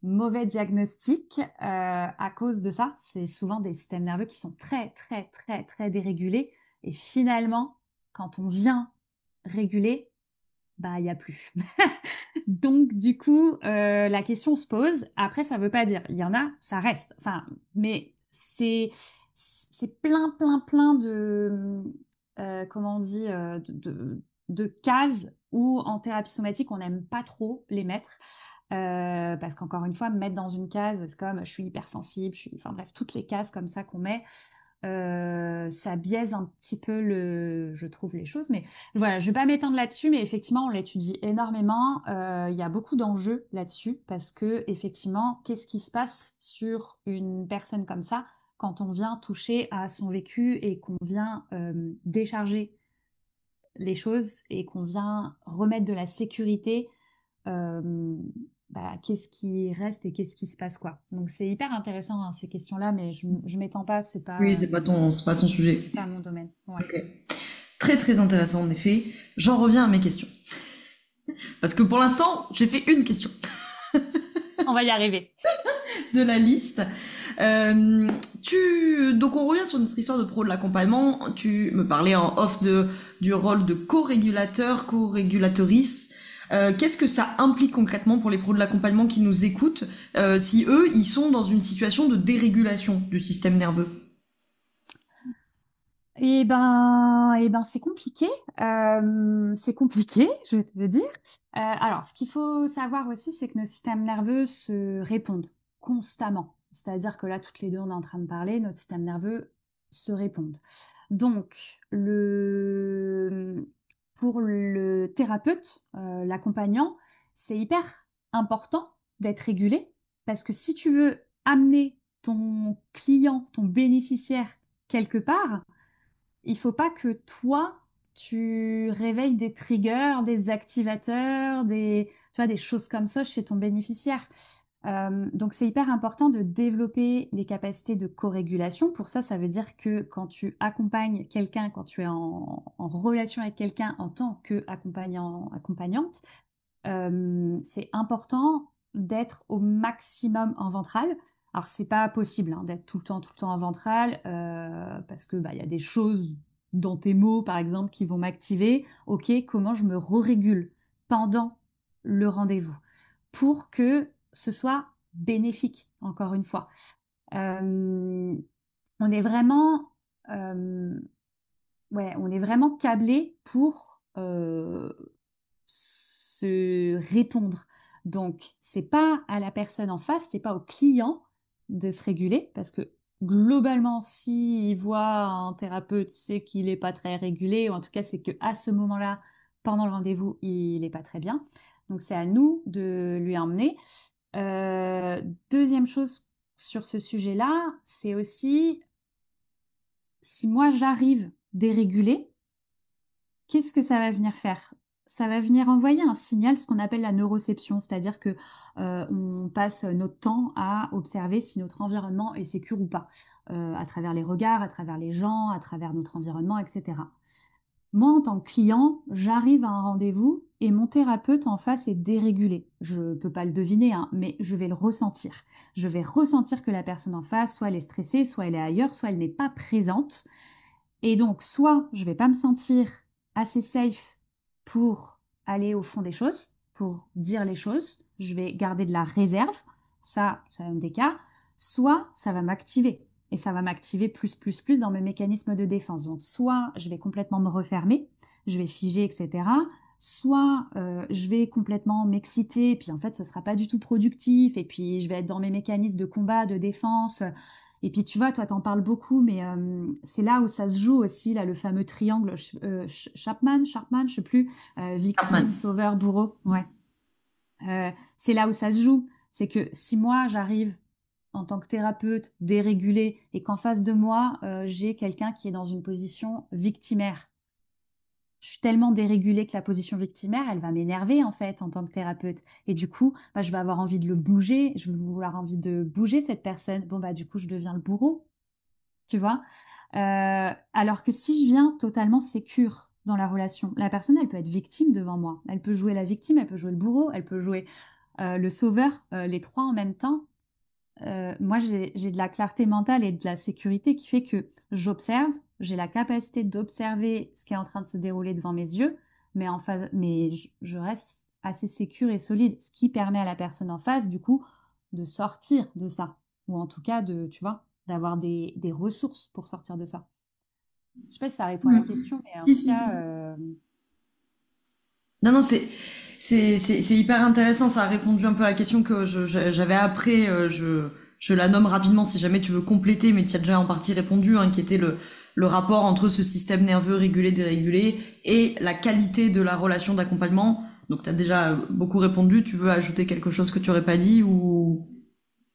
mauvais diagnostics à cause de ça. C'est souvent des systèmes nerveux qui sont très, très, très, très dérégulés. Et finalement, quand on vient réguler, bah il y a plus. Donc du coup, la question se pose. Après, ça veut pas dire il y en a, ça reste. Enfin, mais c'est plein, plein, plein de comment on dit de cases où en thérapie somatique on n'aime pas trop les mettre. Parce qu'encore une fois, me mettre dans une case, c'est comme je suis hypersensible, enfin bref, toutes les cases comme ça qu'on met, ça biaise un petit peu je trouve les choses. Mais voilà, je vais pas m'étendre là-dessus, mais effectivement, on l'étudie énormément. Il y a beaucoup d'enjeux là-dessus parce que effectivement, qu'est-ce qui se passe sur une personne comme ça quand on vient toucher à son vécu et qu'on vient décharger les choses et qu'on vient remettre de la sécurité bah, qu'est-ce qui reste et qu'est-ce qui se passe quoi. Donc c'est hyper intéressant hein, ces questions-là, mais je m'étends pas, Oui, c'est pas ton sujet. c'est pas mon domaine. Ouais. Ok. Très très intéressant en effet. J'en reviens à mes questions. Parce que pour l'instant, j'ai fait une question On va y arriver. de la liste. Donc on revient sur notre histoire de pro de l'accompagnement. Tu me parlais en off du rôle de co-régulateur, co-régulatrice. Qu'est-ce que ça implique concrètement pour les pros de l'accompagnement qui nous écoutent, si eux, ils sont dans une situation de dérégulation du système nerveux? C'est compliqué. C'est compliqué, je vais te le dire. Alors, ce qu'il faut savoir aussi, c'est que nos systèmes nerveux se répondent constamment. C'est-à-dire que là, toutes les deux, on est en train de parler, nos systèmes nerveux se répondent. Donc, pour le thérapeute, l'accompagnant, c'est hyper important d'être régulé parce que si tu veux amener ton client, ton bénéficiaire quelque part, il faut pas que toi, tu réveilles des triggers, des activateurs, tu vois, des choses comme ça chez ton bénéficiaire. Donc c'est hyper important de développer les capacités de co-régulation. Pour ça, ça veut dire que quand tu accompagnes quelqu'un, quand tu es en relation avec quelqu'un en tant qu'accompagnant, accompagnante, c'est important d'être au maximum en ventral. Alors c'est pas possible hein, d'être tout le temps en ventral parce que bah il y a des choses dans tes mots par exemple qui vont m'activer. Ok, comment je me re-régule pendant le rendez-vous pour que ce soit bénéfique encore une fois. Euh, on est vraiment on est vraiment câblé pour se répondre. Donc, c'est pas à la personne en face, c'est pas au client de se réguler, parce que globalement, s'il voit un thérapeute, c'est qu'il est pas très régulé, ou en tout cas, c'est que à ce moment-là, pendant le rendez-vous, il est pas très bien. Donc, c'est à nous de lui emmener. Euh, Deuxième chose sur ce sujet-là, c'est aussi si moi j'arrive dérégulée, qu'est-ce que ça va venir faire? Ça va venir envoyer un signal, ce qu'on appelle la neuroception, c'est-à-dire que on passe notre temps à observer si notre environnement est sécure ou pas, à travers les regards, à travers les gens, à travers notre environnement, etc. Moi, en tant que client, j'arrive à un rendez-vous et mon thérapeute en face est dérégulé. Je peux pas le deviner, hein, mais je vais le ressentir. Je vais ressentir que la personne en face, soit elle est stressée, soit elle est ailleurs, soit elle n'est pas présente. Et donc, soit je vais pas me sentir assez safe pour aller au fond des choses, pour dire les choses. Je vais garder de la réserve. Ça, c'est un des cas. Soit ça va m'activer. Et ça va m'activer plus dans mes mécanismes de défense. Donc, soit je vais complètement me refermer, je vais figer, etc. Soit je vais complètement m'exciter, et puis en fait, ce sera pas du tout productif, et puis je vais être dans mes mécanismes de combat, de défense, et puis tu vois, toi t'en parles beaucoup, mais c'est là où ça se joue aussi, là, le fameux triangle Sharpman, je sais plus, victime, Chapman. sauveur, bourreau. Ouais. C'est là où ça se joue. C'est que si moi j'arrive en tant que thérapeute dérégulée et qu'en face de moi j'ai quelqu'un qui est dans une position victimaire, je suis tellement dérégulée que la position victimaire, elle va m'énerver en fait en tant que thérapeute. Et du coup, bah, je vais avoir envie de le bouger, je vais vouloir envie de bouger cette personne. Bon bah du coup, je deviens le bourreau, tu vois. Alors que si je viens totalement sécure dans la relation, la personne, elle peut être victime devant moi. Elle peut jouer la victime, elle peut jouer le bourreau, elle peut jouer le sauveur, les trois en même temps. Moi, j'ai de la clarté mentale et de la sécurité qui fait que j'observe, j'ai la capacité d'observer ce qui est en train de se dérouler devant mes yeux, mais en face, mais je reste assez sécure et solide, ce qui permet à la personne en face, du coup, de sortir de ça, ou en tout cas de, tu vois, d'avoir des ressources pour sortir de ça. Je sais pas si ça répond à la Mm. question, mais en Si, tout si, cas, si. Non, non, c'est hyper intéressant. Ça a répondu un peu à la question que j'avais après. Je la nomme rapidement si jamais tu veux compléter, mais tu as déjà en partie répondu, hein, qui était le rapport entre ce système nerveux régulé, dérégulé et la qualité de la relation d'accompagnement. Donc, tu as déjà beaucoup répondu. Tu veux ajouter quelque chose que tu aurais pas dit ou...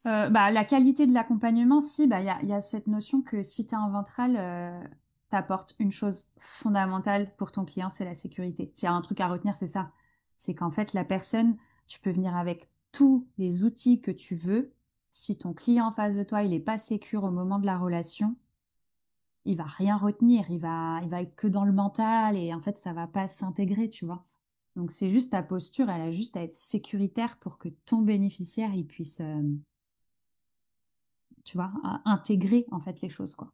bah, la qualité de l'accompagnement, si, bah, il y a cette notion que si tu es en ventral, t'apportes une chose fondamentale pour ton client, c'est la sécurité. S'il y a un truc à retenir, c'est ça. C'est qu'en fait, la personne, tu peux venir avec tous les outils que tu veux. Si ton client en face de toi, il est pas sécure au moment de la relation, il va rien retenir. Il va être que dans le mental et en fait, ça va pas s'intégrer, tu vois. Donc, c'est juste ta posture, elle a juste à être sécuritaire pour que ton bénéficiaire, il puisse, tu vois, à intégrer en fait les choses, quoi.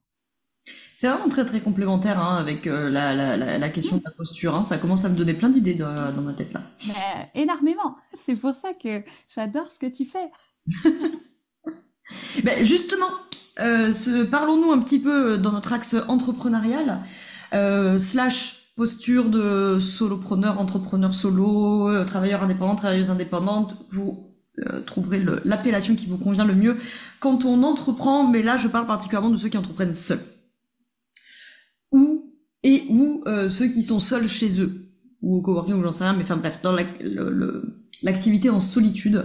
C'est vraiment très très complémentaire, hein, avec la question de la posture. Hein. Ça commence à me donner plein d'idées dans ma tête là. Mais énormément. C'est pour ça que j'adore ce que tu fais. Ben justement, parlons-nous un petit peu dans notre axe entrepreneurial, slash posture de solopreneur, entrepreneur solo, travailleur indépendant, travailleuse indépendante. Vous trouverez l'appellation qui vous convient le mieux quand on entreprend, mais là je parle particulièrement de ceux qui entreprennent seuls. Ou ceux qui sont seuls chez eux, ou au coworking, ou j'en sais rien, mais enfin bref, dans l'activité en solitude,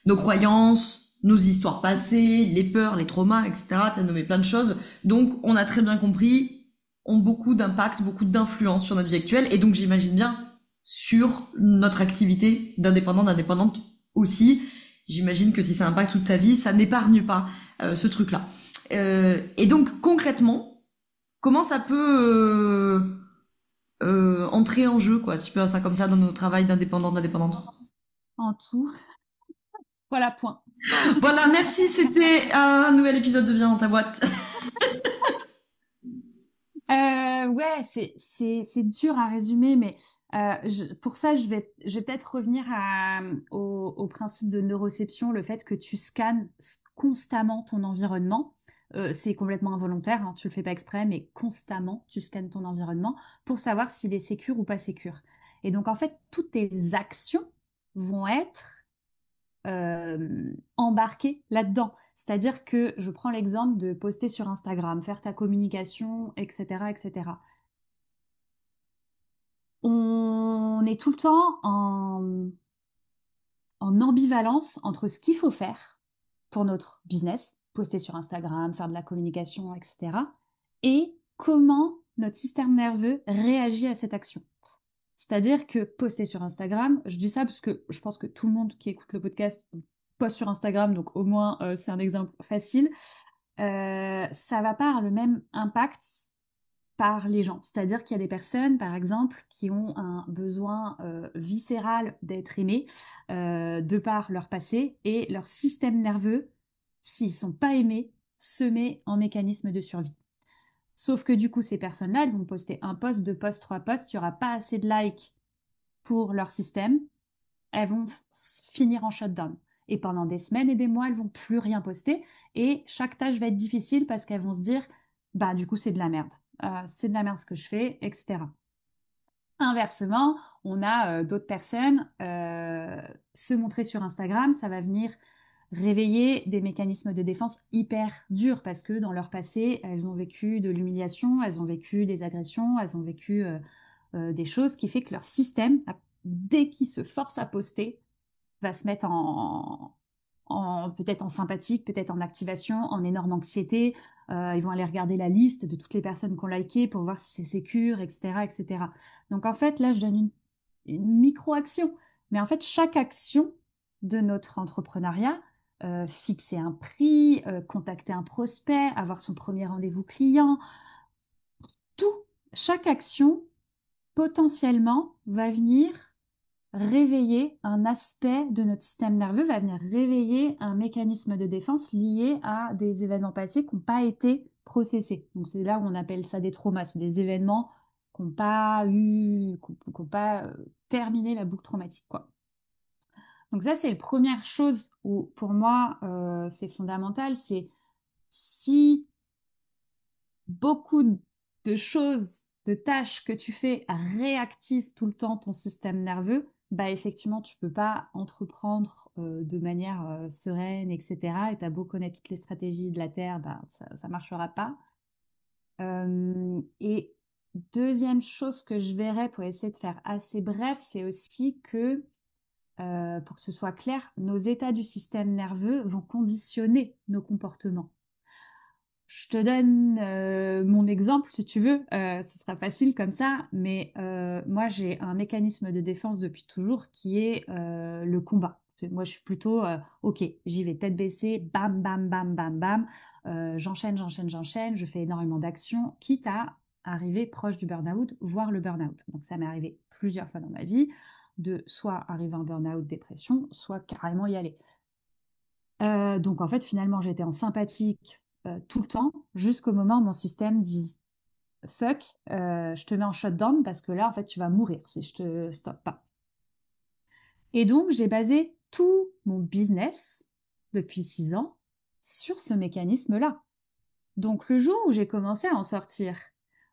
nos croyances, nos histoires passées, les peurs, les traumas, etc. T'as nommé plein de choses. Donc, on a très bien compris, ont beaucoup d'impact, beaucoup d'influence sur notre vie actuelle, et donc j'imagine bien sur notre activité d'indépendante aussi. J'imagine que si ça impacte toute ta vie, ça n'épargne pas ce truc-là. Et donc, concrètement, comment ça peut entrer en jeu, quoi, si tu peux dire ça comme ça, dans nos travails d'indépendante. En tout. Voilà, point. Voilà, merci, c'était un nouvel épisode de Bien dans ta boîte. Ouais, c'est dur à résumer, mais pour ça, je vais peut-être revenir au principe de neuroception, le fait que tu scannes constamment ton environnement. C'est complètement involontaire, hein, tu le fais pas exprès, mais constamment, tu scannes ton environnement pour savoir s'il est sécure ou pas sécure. Et donc, en fait, toutes tes actions vont être embarquées là-dedans. C'est-à-dire que je prends l'exemple de poster sur Instagram, faire ta communication, etc., etc. On est tout le temps en ambivalence entre ce qu'il faut faire pour notre business, poster sur Instagram, faire de la communication, etc., et comment notre système nerveux réagit à cette action. C'est-à-dire que poster sur Instagram, je dis ça parce que je pense que tout le monde qui écoute le podcast poste sur Instagram, donc au moins c'est un exemple facile. Ça va pas avoir le même impact par les gens. C'est-à-dire qu'il y a des personnes, par exemple, qui ont un besoin viscéral d'être aimés de par leur passé et leur système nerveux, s'ils sont pas aimés, se met en mécanisme de survie. Sauf que du coup, ces personnes-là, elles vont poster un post, deux posts, trois posts, il n'y aura pas assez de likes pour leur système, elles vont finir en shutdown. Et pendant des semaines et des mois, elles vont plus rien poster et chaque tâche va être difficile parce qu'elles vont se dire, bah du coup c'est de la merde, c'est de la merde ce que je fais, etc. Inversement, on a d'autres personnes se montrer sur Instagram, ça va venir réveiller des mécanismes de défense hyper durs parce que dans leur passé, elles ont vécu de l'humiliation, elles ont vécu des agressions, elles ont vécu des choses qui fait que leur système, dès qu'ils se forcent à poster, va se mettre en peut-être en sympathique, peut-être en activation, en énorme anxiété. Ils vont aller regarder la liste de toutes les personnes qui ont liké pour voir si c'est sécure, etc., etc. Donc en fait, là, je donne une micro-action. Mais en fait, chaque action de notre entrepreneuriat, fixer un prix, contacter un prospect, avoir son premier rendez-vous client, tout, chaque action potentiellement va venir réveiller un aspect de notre système nerveux, va venir réveiller un mécanisme de défense lié à des événements passés qui n'ont pas été processés. Donc c'est là où on appelle ça des traumas, c'est des événements qui n'ont pas eu, qui n'ont pas terminé la boucle traumatique, quoi. Donc ça, c'est la première chose où, pour moi, c'est fondamental, c'est si beaucoup de choses, de tâches que tu fais réactivent tout le temps ton système nerveux, bah effectivement, tu peux pas entreprendre de manière sereine, etc. Et t'as beau connaître toutes les stratégies de la Terre, bah ça marchera pas. Et deuxième chose que je verrais pour essayer de faire assez bref, c'est aussi que pour que ce soit clair, nos états du système nerveux vont conditionner nos comportements. Je te donne mon exemple si tu veux, ce sera facile comme ça, mais moi j'ai un mécanisme de défense depuis toujours qui est le combat. Moi je suis plutôt ok, j'y vais tête baissée, bam bam bam bam bam, j'enchaîne, je fais énormément d'actions, quitte à arriver proche du burn-out, voire le burn-out. Donc ça m'est arrivé plusieurs fois dans ma vie de soit arriver en burn-out, dépression, soit carrément y aller. Donc en fait, finalement, j'étais en sympathique tout le temps, jusqu'au moment où mon système dise fuck, je te mets en shutdown parce que là, en fait, tu vas mourir si je te stoppe pas. Et donc, j'ai basé tout mon business depuis 6 ans sur ce mécanisme-là. Donc, le jour où j'ai commencé à en sortir,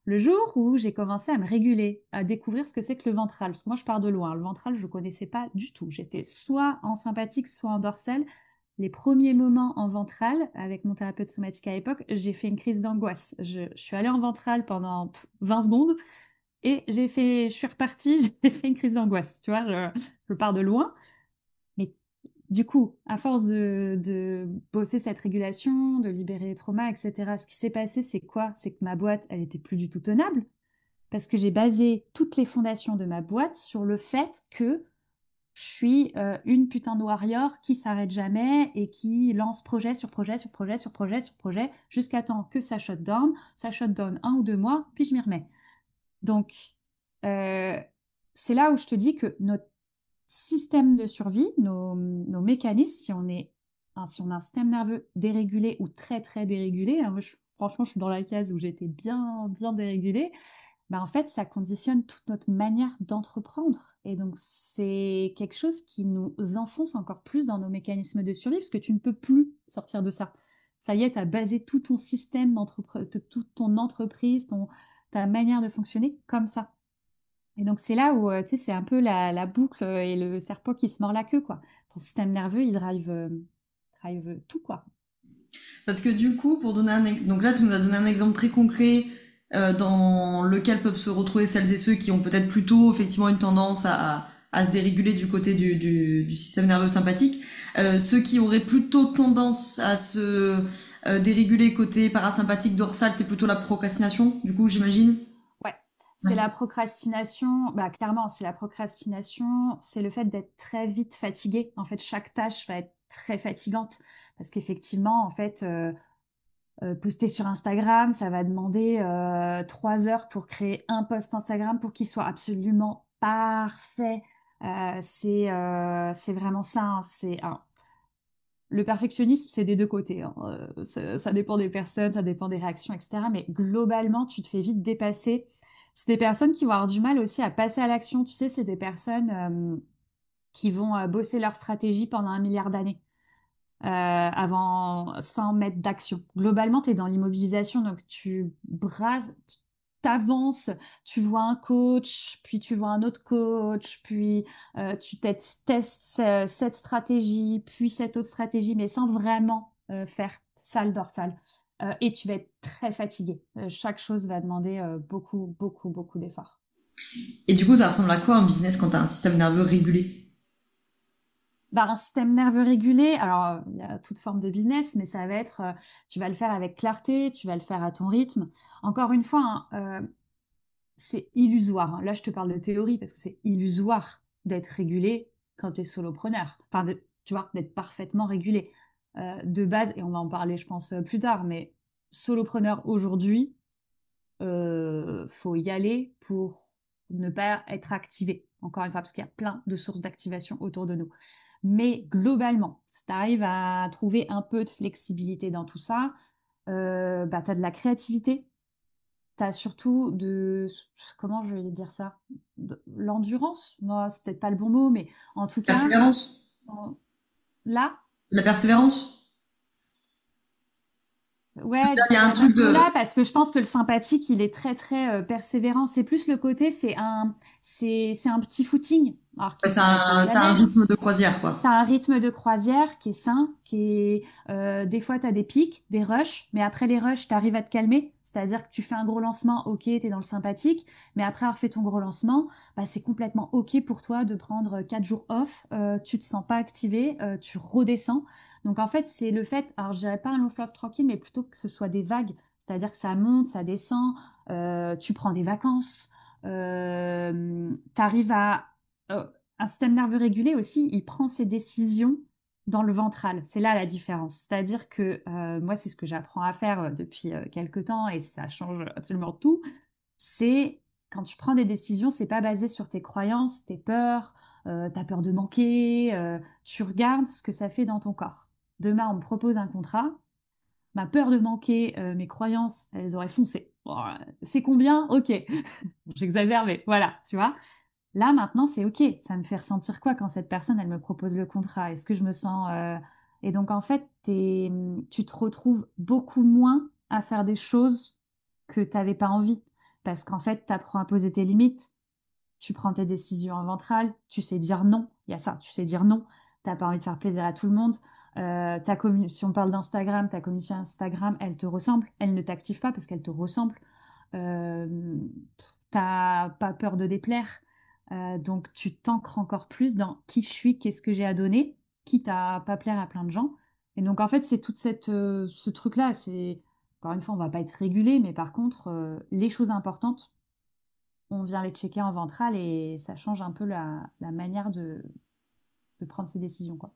le jour où j'ai commencé à me réguler, à découvrir ce que c'est que le ventral, parce que moi, je pars de loin. Le ventral, je connaissais pas du tout. J'étais soit en sympathique, soit en dorsale. Les premiers moments en ventral, avec mon thérapeute somatique à l'époque, j'ai fait une crise d'angoisse. Je suis allée en ventral pendant 20 secondes et je suis repartie, j'ai fait une crise d'angoisse. Tu vois, je pars de loin. Mais du coup, à force de bosser cette régulation, de libérer les traumas, etc., ce qui s'est passé, c'est quoi? C'est que ma boîte, elle était plus du tout tenable parce que j'ai basé toutes les fondations de ma boîte sur le fait que je suis une putain de warrior qui s'arrête jamais et qui lance projet sur projet sur projet sur projet sur projet jusqu'à temps que ça shut down 1 ou 2 mois, puis je m'y remets. Donc, euh, c'est là où je te dis que notre système de survie, nos mécanismes, si on a un système nerveux dérégulé ou très très dérégulé, hein, franchement, je suis dans la case où j'étais bien bien dérégulée, bah en fait, ça conditionne toute notre manière d'entreprendre. Et donc, c'est quelque chose qui nous enfonce encore plus dans nos mécanismes de survie, parce que tu ne peux plus sortir de ça. Ça y est, tu as basé tout ton système, toute ton entreprise, ta manière de fonctionner comme ça. Et donc c'est là où, tu sais, c'est un peu la boucle et le serpent qui se mord la queue, quoi. Ton système nerveux, il drive tout, quoi. Parce que du coup, pour donner donc là, tu nous as donné un exemple très concret dans lequel peuvent se retrouver celles et ceux qui ont peut-être plutôt effectivement une tendance à se déréguler du côté du système nerveux sympathique. Ceux qui auraient plutôt tendance à se déréguler côté parasympathique dorsal, c'est plutôt la procrastination, du coup, j'imagine. Ouais. C'est la procrastination, bah clairement, c'est la procrastination, c'est le fait d'être très vite fatigué. En fait, chaque tâche va être très fatigante parce qu'effectivement, en fait, poster sur Instagram, ça va demander 3 heures pour créer un post Instagram pour qu'il soit absolument parfait. C'est vraiment ça. Hein. Alors, le perfectionnisme, c'est des deux côtés. Hein. Ça dépend des personnes, ça dépend des réactions, etc. Mais globalement, tu te fais vite dépasser. C'est des personnes qui vont avoir du mal aussi à passer à l'action. Tu sais, c'est des personnes qui vont bosser leur stratégie pendant 1 milliard d'années avant sans mettre d'action. Globalement, tu es dans l'immobilisation, donc tu brasses, t'avances, tu vois un coach, puis tu vois un autre coach, puis tu testes cette stratégie, puis cette autre stratégie, mais sans vraiment faire salle dorsale. Et tu vas être très fatigué. Chaque chose va demander beaucoup, beaucoup, beaucoup d'efforts. Et du coup, ça ressemble à quoi un business quand t'as un système nerveux régulé? Bah, un système nerveux régulé, alors il y a toute forme de business, mais ça va être, tu vas le faire avec clarté, tu vas le faire à ton rythme. Encore une fois, hein, c'est illusoire. Hein. Là, je te parle de théorie parce que c'est illusoire d'être régulé quand tu es solopreneur. Enfin, tu vois, d'être parfaitement régulé. De base, et on va en parler, je pense, plus tard, mais solopreneur aujourd'hui, faut y aller pour ne pas être activé. Encore une fois, parce qu'il y a plein de sources d'activation autour de nous. Mais globalement, si tu arrives à trouver un peu de flexibilité dans tout ça, bah, tu as de la créativité, tu as surtout comment je vais dire ça? De l'endurance, moi, c'est peut-être pas le bon mot, mais en tout cas, Persévérance? là, La persévérance? ouais, je Il y a un dirais pas truc ce de... mot-là parce que je pense que le sympathique, il est très très persévérant. C'est plus le côté, c'est un petit footing, alors Ouais, qui s'accroche t'as un jamais, hein. rythme de croisière, quoi. T'as un rythme de croisière qui est sain, des fois t'as des pics, des rushs, mais après les rushs, t'arrives à te calmer. C'est-à-dire que tu fais un gros lancement, ok, t'es dans le sympathique, mais après avoir fait ton gros lancement, bah c'est complètement ok pour toi de prendre 4 jours off. Tu te sens pas activé, tu redescends. Donc en fait, c'est le fait, alors je dirais pas un long fleuve tranquille, mais plutôt que ce soit des vagues. C'est-à-dire que ça monte, ça descend, tu prends des vacances, t'arrives à euh, un système nerveux régulé aussi, il prend ses décisions dans le ventral. C'est là la différence. C'est-à-dire que moi, c'est ce que j'apprends à faire depuis quelque temps et ça change absolument tout. C'est quand tu prends des décisions, c'est pas basé sur tes croyances, tes peurs, ta peur de manquer. Tu regardes ce que ça fait dans ton corps. Demain, on me propose un contrat. Ma peur de manquer, mes croyances, elles auraient foncé. Bon, c'est combien? Ok. J'exagère, mais voilà, tu vois. Là, maintenant, c'est OK. Ça me fait ressentir quoi quand cette personne, elle me propose le contrat? Est-ce que je me sens... Et donc, en fait, tu te retrouves beaucoup moins à faire des choses que t'avais pas envie. Parce qu'en fait, t'apprends à poser tes limites, tu prends tes décisions en ventrale, tu sais dire non. Il y a ça, tu sais dire non. T'as pas envie de faire plaisir à tout le monde. Si on parle d'Instagram, ta communauté Instagram, elle te ressemble. Elle ne t'active pas parce qu'elle te ressemble. Euh, T'as pas peur de déplaire. Donc tu t'ancres encore plus dans qui je suis, qu'est-ce que j'ai à donner, quitte à pas plaire à plein de gens. Et donc en fait c'est toute ce truc-là, c'est encore une fois on va pas être régulé, mais par contre les choses importantes, on vient les checker en ventral et ça change un peu la manière de prendre ses décisions quoi.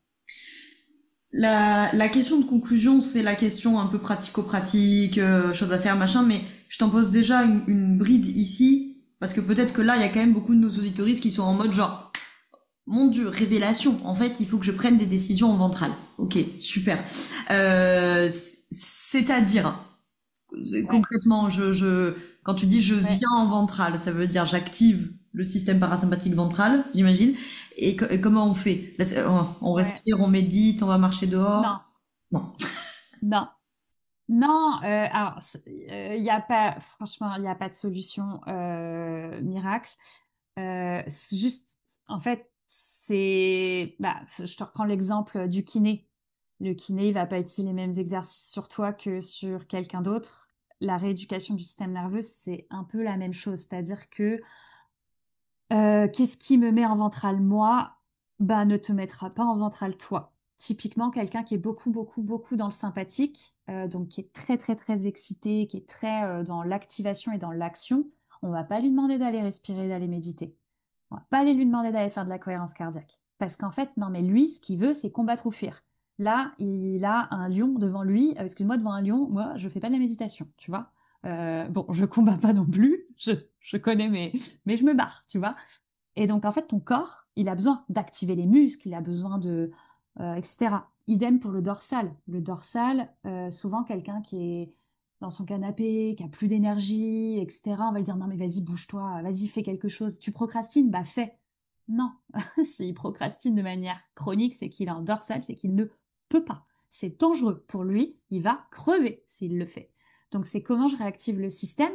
La question de conclusion, c'est la question un peu pratico-pratique, chose à faire, machin, mais je t'en pose déjà une bride ici, parce que peut-être que là, il y a quand même beaucoup de nos auditoristes qui sont en mode genre, mon Dieu, révélation, en fait, il faut que je prenne des décisions en ventral. Ok, super. C'est-à-dire, Ouais, concrètement, quand tu dis je ouais. viens en ventral, ça veut dire j'active le système parasympathique ventral, j'imagine. Et comment on fait? Là, on Ouais. respire, on médite, on va marcher dehors. Non, Non. non. Non, alors il y a pas, franchement, il y a pas de solution miracle. C'est juste, en fait, je te reprends l'exemple du kiné. Le kiné, il va pas utiliser les mêmes exercices sur toi que sur quelqu'un d'autre. La rééducation du système nerveux, c'est un peu la même chose. C'est-à-dire que qu'est-ce qui me met en ventral moi? Bah, ne te mettra pas en ventral toi. Typiquement, quelqu'un qui est beaucoup, beaucoup, beaucoup dans le sympathique, donc qui est très, très, très excité, qui est très dans l'activation et dans l'action, on va pas lui demander d'aller respirer, d'aller méditer. On va pas aller lui demander d'aller faire de la cohérence cardiaque. Parce qu'en fait, non, mais lui, ce qu'il veut, c'est combattre ou fuir. Là, il a un lion devant lui. Excuse-moi, devant un lion, moi, je fais pas de la méditation, tu vois. Bon, je combats pas non plus. Je connais mais je me barre, tu vois. Et donc, en fait, ton corps, il a besoin d'activer les muscles, il a besoin etc. Idem pour le dorsal. Le dorsal, souvent, quelqu'un qui est dans son canapé, qui a plus d'énergie, etc., on va lui dire, non, mais vas-y, bouge-toi, vas-y, fais quelque chose. Tu procrastines, bah, fais. Non. S'il procrastine de manière chronique, c'est qu'il a un dorsal, c'est qu'il ne peut pas. C'est dangereux pour lui, il va crever s'il le fait. Donc, c'est comment je réactive le système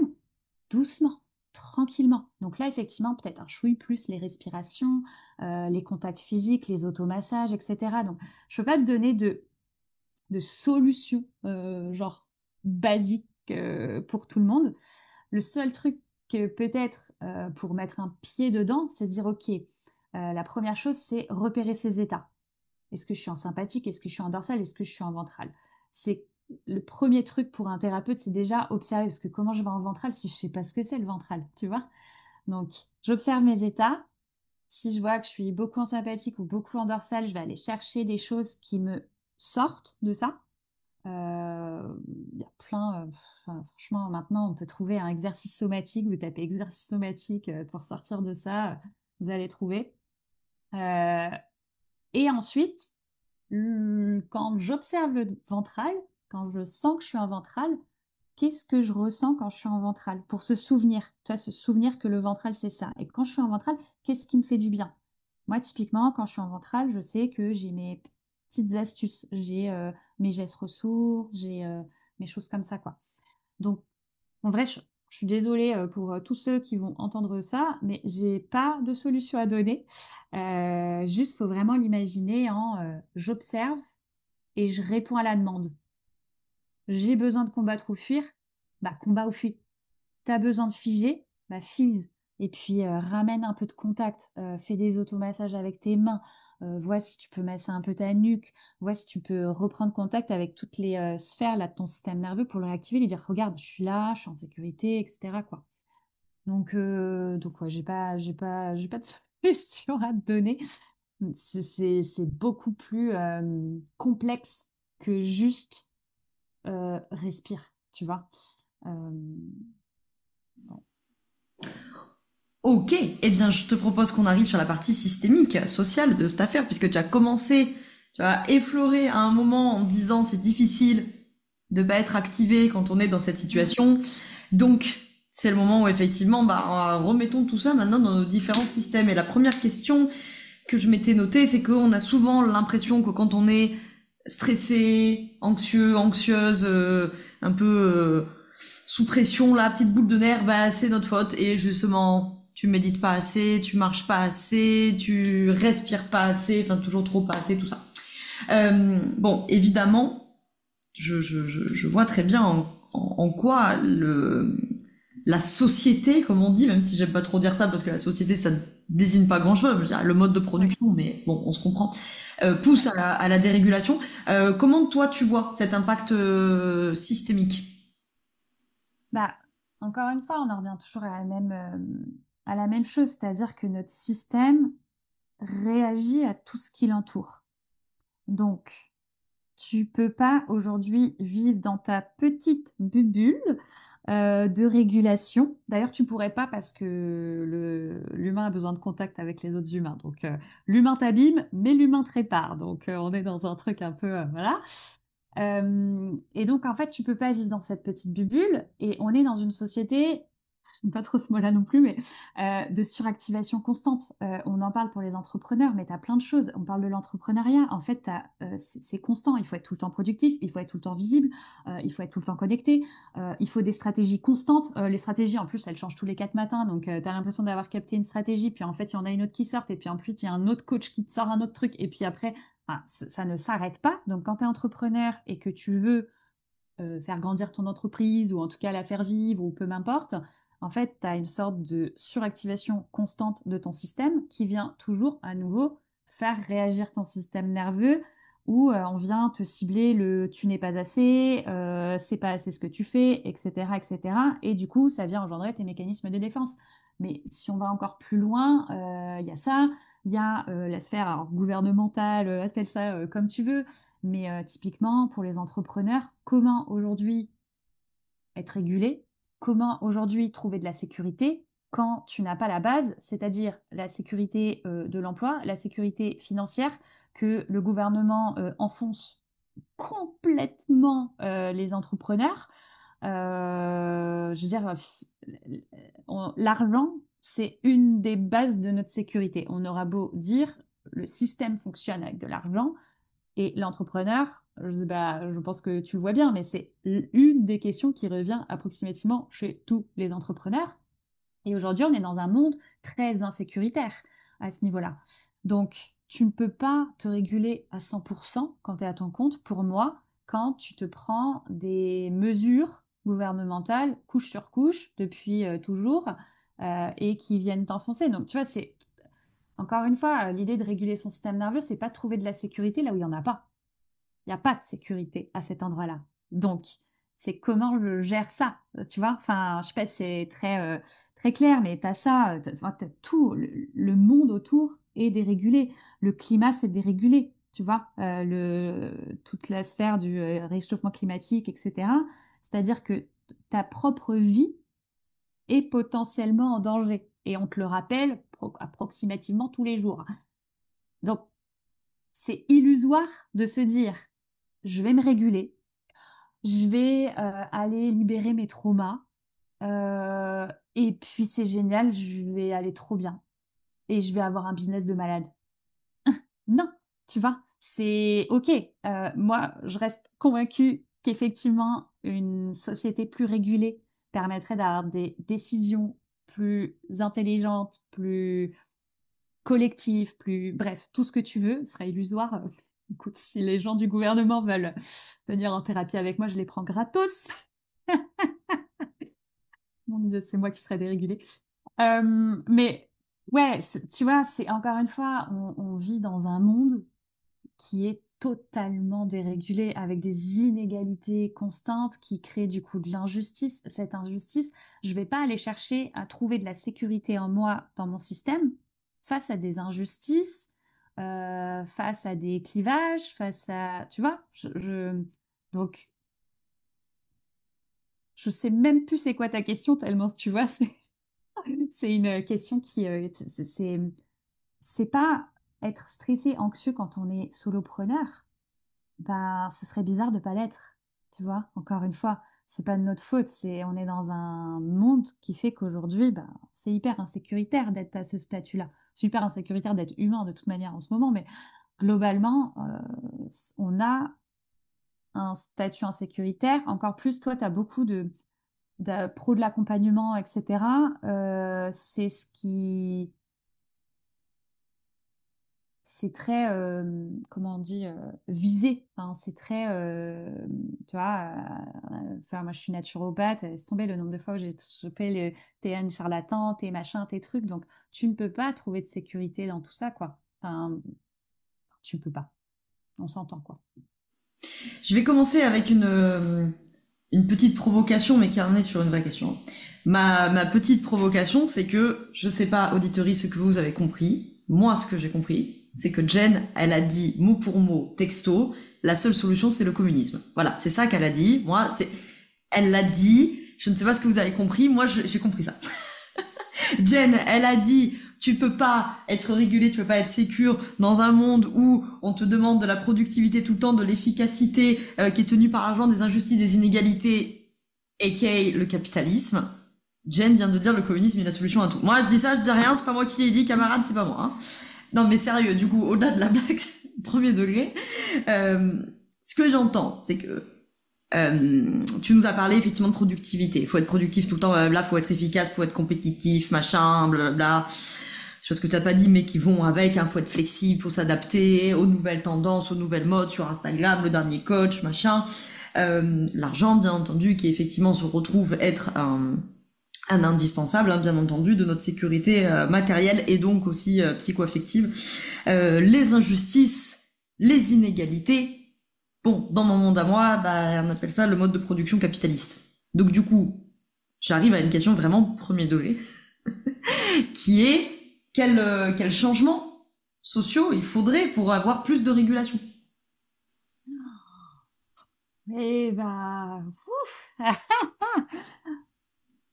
doucement, tranquillement. Donc là, effectivement, peut-être un chouï plus les respirations, les contacts physiques, les automassages, etc. Donc, je peux pas te donner de solutions genre basiques pour tout le monde. Le seul truc que peut-être pour mettre un pied dedans, c'est se dire, ok, la première chose, c'est repérer ses états. Est-ce que je suis en sympathique? Est-ce que je suis en dorsal? Est-ce que je suis en ventral? C'est le premier truc pour un thérapeute, c'est déjà observer, parce que comment je vais en ventral si je sais pas ce que c'est le ventral, tu vois? Donc, j'observe mes états. Si je vois que je suis beaucoup en sympathique ou beaucoup en dorsal, je vais aller chercher des choses qui me sortent de ça. Il y a plein, franchement, maintenant, on peut trouver un exercice somatique. Vous tapez exercice somatique pour sortir de ça, vous allez trouver. Euh, et ensuite, quand j'observe le ventral, quand je sens que je suis en ventral, qu'est-ce que je ressens quand je suis en ventral? Pour se souvenir, tu vois, se souvenir que le ventral, c'est ça. Et quand je suis en ventral, qu'est-ce qui me fait du bien? Moi, typiquement, quand je suis en ventral, je sais que j'ai mes petites astuces, j'ai mes gestes ressources, j'ai mes choses comme ça, quoi. Donc, en vrai, je suis désolée pour tous ceux qui vont entendre ça, mais j'ai pas de solution à donner. Juste, faut vraiment l'imaginer en j'observe et je réponds à la demande. J'ai besoin de combattre ou fuir, bah combat ou fuis. T'as besoin de figer, bah fige. Et puis ramène un peu de contact, fais des automassages avec tes mains, vois si tu peux masser un peu ta nuque, vois si tu peux reprendre contact avec toutes les sphères là de ton système nerveux pour le réactiver, lui dire regarde, je suis là, je suis en sécurité, etc. quoi. Donc ouais, j'ai pas de solution à te donner. C'est beaucoup plus complexe que juste respire, tu vois. Euh, Ok, eh bien je te propose qu'on arrive sur la partie systémique, sociale de cette affaire, puisque tu as commencé, tu as effleuré à un moment en disant c'est difficile de pas être activé quand on est dans cette situation. Donc c'est le moment où effectivement, bah, remettons tout ça maintenant dans nos différents systèmes. Et la première question que je m'étais notée, c'est qu'on a souvent l'impression que quand on est stressé, anxieux, anxieuse, un peu sous pression, la petite boule de nerfs, bah c'est notre faute. Et justement, tu médites pas assez, tu marches pas assez, tu respires pas assez, enfin toujours trop pas assez, tout ça. Bon, évidemment, je vois très bien en quoi la société, comme on dit, même si j'aime pas trop dire ça parce que la société ça ne désigne pas grand chose, je veux dire, le mode de ouais. production, mais bon, on se comprend, pousse à la dérégulation. Comment toi tu vois cet impact systémique? Bah, encore une fois, on en revient toujours à la même chose, c'est-à-dire que notre système réagit à tout ce qui l'entoure. Donc, tu peux pas aujourd'hui vivre dans ta petite bulle de régulation. D'ailleurs, tu pourrais pas parce que l'humain a besoin de contact avec les autres humains. Donc, l'humain t'abîme, mais l'humain te répare. Donc, on est dans un truc un peu, voilà. Et donc, en fait, tu peux pas vivre dans cette petite bulle. Et on est dans une société. j'aime pas trop ce mot-là non plus, mais de suractivation constante. On en parle pour les entrepreneurs, mais tu as plein de choses. On parle de l'entrepreneuriat. En fait, c'est constant. Il faut être tout le temps productif, il faut être tout le temps visible, il faut être tout le temps connecté, il faut des stratégies constantes. Les stratégies, en plus, elles changent tous les 4 matins, donc tu as l'impression d'avoir capté une stratégie, puis en fait, il y en a une autre qui sort, et puis en plus, il y a un autre coach qui te sort un autre truc, et puis après, ça ne s'arrête pas. Donc, quand tu es entrepreneur et que tu veux faire grandir ton entreprise ou en tout cas la faire vivre ou peu m'importe, en fait, tu as une sorte de suractivation constante de ton système qui vient toujours à nouveau faire réagir ton système nerveux où on vient te cibler le tu n'es pas assez, c'est pas assez ce que tu fais, etc., etc. Et du coup, ça vient engendrer tes mécanismes de défense. Mais si on va encore plus loin, il y a ça, il y a la sphère alors, gouvernementale, appelle ça comme tu veux, mais typiquement, pour les entrepreneurs, comment aujourd'hui être régulé? Comment aujourd'hui trouver de la sécurité quand tu n'as pas la base, c'est-à-dire la sécurité de l'emploi, la sécurité financière que le gouvernement enfonce complètement les entrepreneurs. Je veux dire, l'argent, c'est une des bases de notre sécurité. On aura beau dire, le système fonctionne avec de l'argent, et l'entrepreneur, je pense que tu le vois bien, mais c'est une des questions qui revient approximativement chez tous les entrepreneurs. Et aujourd'hui, on est dans un monde très insécuritaire à ce niveau-là. Donc, tu ne peux pas te réguler à 100% quand tu es à ton compte, pour moi, quand tu te prends des mesures gouvernementales couche sur couche depuis toujours et qui viennent t'enfoncer. Donc, tu vois, c'est encore une fois, l'idée de réguler son système nerveux, c'est pas de trouver de la sécurité là où il y en a pas. Il y a pas de sécurité à cet endroit-là. Donc, c'est comment je gère ça, tu vois? Enfin, je sais pas si c'est très clair, mais t'as ça, t'as tout, le monde autour est dérégulé. Le climat, c'est dérégulé, tu vois? Toute la sphère du réchauffement climatique, etc. C'est-à-dire que ta propre vie est potentiellement en danger. Et on te le rappelle approximativement tous les jours. Donc, c'est illusoire de se dire, je vais me réguler, je vais aller libérer mes traumas, et puis c'est génial, je vais aller trop bien. Et je vais avoir un business de malade. Non, tu vois, c'est ok. Moi, je reste convaincue qu'effectivement, une société plus régulée permettrait d'avoir des décisions plus intelligentes, plus collectives, plus bref, tout ce que tu veux sera illusoire. Écoute, si les gens du gouvernement veulent venir en thérapie avec moi, je les prends gratos. Mon Dieu, c'est moi qui serais dérégulée. Mais ouais, tu vois, c'est encore une fois, on vit dans un monde qui est totalement dérégulé avec des inégalités constantes qui créent du coup de l'injustice. Cette injustice, je vais pas aller chercher à trouver de la sécurité en moi dans mon système face à des injustices, face à des clivages, face à, tu vois, donc je sais même plus c'est quoi ta question tellement tu vois, c'est une question qui c'est pas être stressé, anxieux quand on est solopreneur. Ben, ce serait bizarre de pas l'être. Tu vois, encore une fois, c'est pas de notre faute, on est dans un monde qui fait qu'aujourd'hui, ben, c'est hyper insécuritaire d'être à ce statut-là. C'est hyper insécuritaire d'être humain de toute manière en ce moment, mais globalement, on a un statut insécuritaire. Encore plus, toi, tu as beaucoup de pros de l'accompagnement, etc. C'est ce qui c'est très comment on dit visé, hein, c'est très tu vois enfin moi je suis naturopathe, laisse tomber le nombre de fois où j'ai chopé t'es un charlatan, t'es machin, tes trucs, donc tu ne peux pas trouver de sécurité dans tout ça, quoi. Enfin, tu peux pas, on s'entend, quoi. Je vais commencer avec une petite provocation, mais qui est ramenée sur une vraie question. Ma petite provocation, c'est que, je sais pas, auditorie, ce que vous avez compris, moi, ce que j'ai compris, c'est que Jen, elle a dit mot pour mot, texto, la seule solution, c'est le communisme. Voilà, c'est ça qu'elle a dit. Moi, elle l'a dit. Je ne sais pas ce que vous avez compris. Moi, j'ai compris ça. Jen, elle a dit, tu peux pas être régulé, tu peux pas être sécure dans un monde où on te demande de la productivité tout le temps, de l'efficacité qui est tenue par l'argent, des injustices, des inégalités, aka le capitalisme. Jen vient de dire le communisme est la solution à tout. Moi, je dis ça, je dis rien, c'est pas moi qui l'ai dit, camarade, c'est pas moi. Hein. Non, mais sérieux, du coup, au-delà de la blague, premier degré, ce que j'entends, c'est que tu nous as parlé effectivement de productivité. Il faut être productif tout le temps, blablabla, faut être efficace, faut être compétitif, machin, blablabla. Choses que tu n'as pas dit, mais qui vont avec. Hein, faut être flexible, faut s'adapter aux nouvelles tendances, aux nouvelles modes sur Instagram, le dernier coach, machin. L'argent, bien entendu, qui effectivement se retrouve être un indispensable, hein, bien entendu, de notre sécurité matérielle et donc aussi psycho-affective. Les injustices, les inégalités. Bon, dans mon monde à moi, bah, on appelle ça le mode de production capitaliste. Donc du coup, j'arrive à une question vraiment premier degré, qui est quel changement sociaux il faudrait pour avoir plus de régulation. Eh bah, ouf.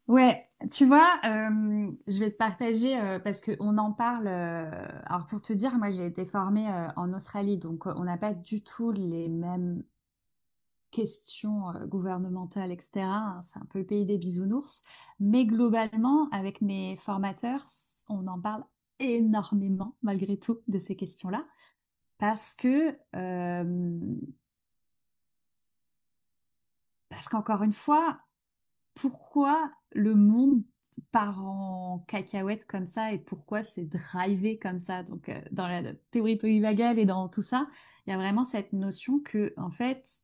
Ouais, tu vois, je vais te partager parce que on en parle. Alors pour te dire, moi j'ai été formée en Australie, donc on n'a pas du tout les mêmes questions gouvernementales, etc. Hein, c'est un peu le pays des bisounours, mais globalement, avec mes formateurs, on en parle énormément malgré tout de ces questions-là, parce que parce qu'encore une fois, pourquoi le monde part en cacahuète comme ça et pourquoi c'est drivé comme ça. Donc, dans la théorie polyvagale et dans tout ça, il y a vraiment cette notion que, en fait,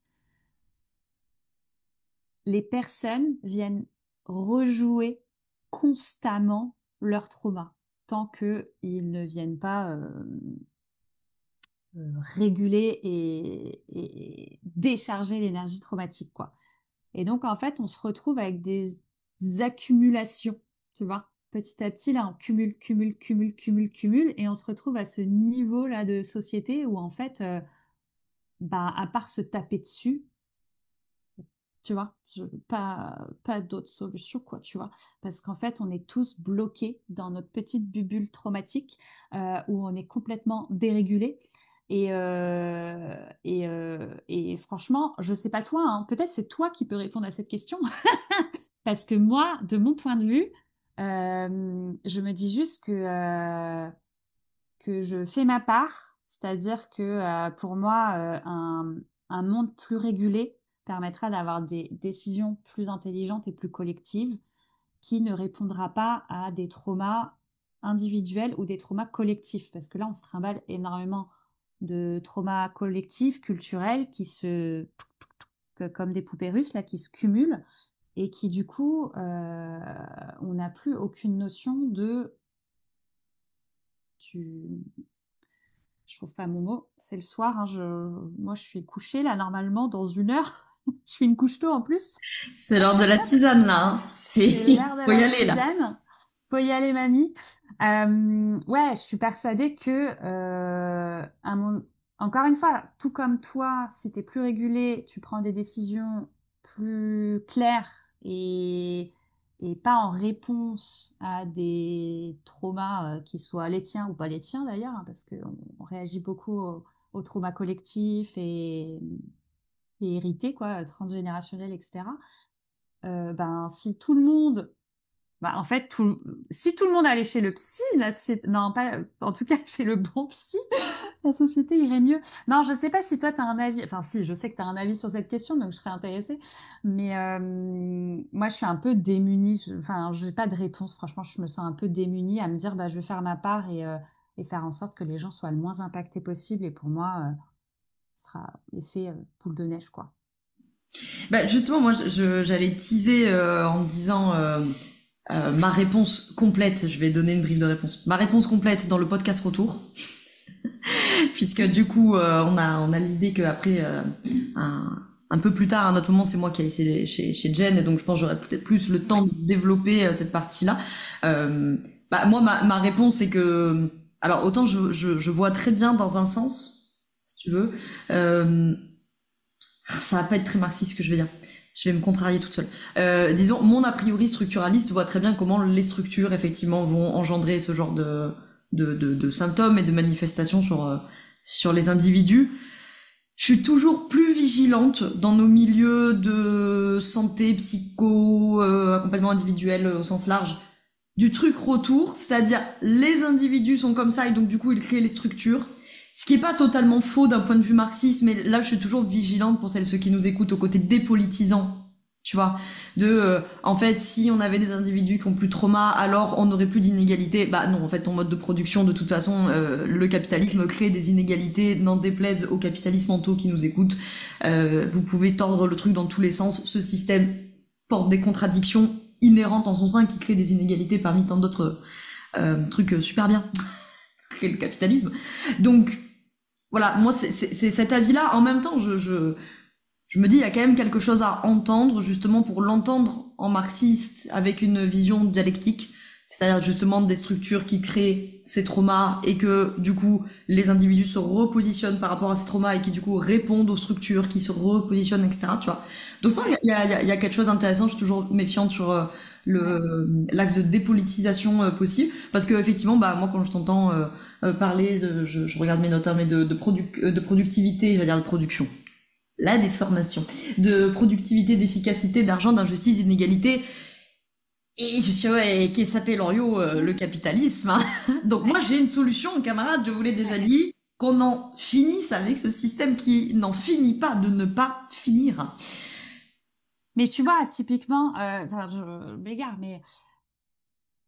les personnes viennent rejouer constamment leur trauma tant que ils ne viennent pas réguler et décharger l'énergie traumatique, quoi. Et donc, en fait, on se retrouve avec des accumulations, tu vois. Petit à petit, là, on cumule, et on se retrouve à ce niveau-là de société où, en fait, bah, à part se taper dessus, tu vois, pas d'autre solution, quoi, tu vois. Parce qu'en fait, on est tous bloqués dans notre petite bulle traumatique, où on est complètement dérégulé. Et franchement, je sais pas toi, hein, peut-être c'est toi qui peux répondre à cette question. Parce que moi, de mon point de vue, je me dis juste que je fais ma part, c'est-à-dire que pour moi, un monde plus régulé permettra d'avoir des décisions plus intelligentes et plus collectives qui ne répondra pas à des traumas individuels ou des traumas collectifs. Parce que là, on se trimballe énormément de traumas collectifs, culturels, comme des poupées russes, là, qui se cumulent et qui, du coup, on n'a plus aucune notion de... Je trouve pas mon mot. C'est le soir, hein, moi, je suis couchée, là, normalement, dans 1 heure. Je suis une couche tôt, en plus. C'est l'heure de la tisane, là. Hein. C'est l'heure de Faut y la aller, là. tisane. Faut y aller, mamie. Ouais, je suis persuadée que, encore une fois, tout comme toi, si t'es plus régulé, tu prends des décisions plus claires et pas en réponse à des traumas qui soient les tiens ou pas les tiens d'ailleurs, hein, parce qu'on réagit beaucoup aux traumas collectifs et hérités, quoi, transgénérationnels, etc. Ben, si tout le monde bah, en fait, si tout le monde allait chez le psy, non, pas, en tout cas, chez le bon psy, la société irait mieux. Non, je sais pas si toi t'as un avis, enfin, si, je sais que t'as un avis sur cette question, donc je serais intéressée. Mais, moi, je suis un peu démunie, enfin, j'ai pas de réponse, franchement, je me sens un peu démunie à me dire, bah, je vais faire ma part et faire en sorte que les gens soient le moins impactés possible. Et pour moi, ce sera l'effet boule de neige, quoi. Bah, justement, moi, j'allais teaser en disant ma réponse complète. Je vais donner une brief de réponse. Ma réponse complète dans le podcast retour, puisque du coup, on a l'idée qu'après un peu plus tard, à un autre moment, c'est moi qui ai essayé chez Jen, et donc je pense que j'aurai peut-être plus le temps de développer cette partie-là. Bah, moi, ma réponse, c'est que, alors autant je vois très bien dans un sens, si tu veux. Ça va pas être très marxiste ce que je vais dire. Je vais me contrarier toute seule. Disons, mon a priori structuraliste voit très bien comment les structures, effectivement, vont engendrer ce genre de symptômes et de manifestations sur les individus. je suis toujours plus vigilante dans nos milieux de santé, psycho, accompagnement individuel au sens large, du truc retour, c'est-à-dire les individus sont comme ça et donc du coup ils créent les structures. Ce qui est pas totalement faux d'un point de vue marxiste, mais là je suis toujours vigilante pour celles ceux qui nous écoutent au côté dépolitisant. Tu vois, en fait, si on avait des individus qui ont plus de trauma, alors on n'aurait plus d'inégalité. Bah non, en fait, ton mode de production, de toute façon, le capitalisme crée des inégalités, n'en déplaise aux capitalistes mentaux qui nous écoutent. Vous pouvez tordre le truc dans tous les sens. Ce système porte des contradictions inhérentes en son sein qui créent des inégalités parmi tant d'autres trucs super bien. Crée le capitalisme. Donc, voilà, moi, c'est cet avis-là. En même temps, je me dis, il y a quand même quelque chose à entendre, justement, pour l'entendre en marxiste, avec une vision dialectique, c'est-à-dire justement des structures qui créent ces traumas et que, du coup, les individus se repositionnent par rapport à ces traumas et qui, du coup, répondent aux structures qui se repositionnent, etc., tu vois. Donc, je pense qu'il y a quelque chose d'intéressant, je suis toujours méfiante sur l'axe de dépolitisation possible, parce que, effectivement, bah, moi, quand je t'entends parler de, je regarde mes notes, hein, mais de productivité, j'allais dire de production, la déformation, de productivité, d'efficacité, d'argent, d'injustice, d'inégalité. Et je suis ouais, qu'est s'appelle Loriot, le capitalisme. Hein. Donc moi j'ai une solution, camarade, je vous l'ai déjà dit, qu'on en finisse avec ce système qui n'en finit pas de ne pas finir. Mais tu vois, typiquement, je m'égare, mais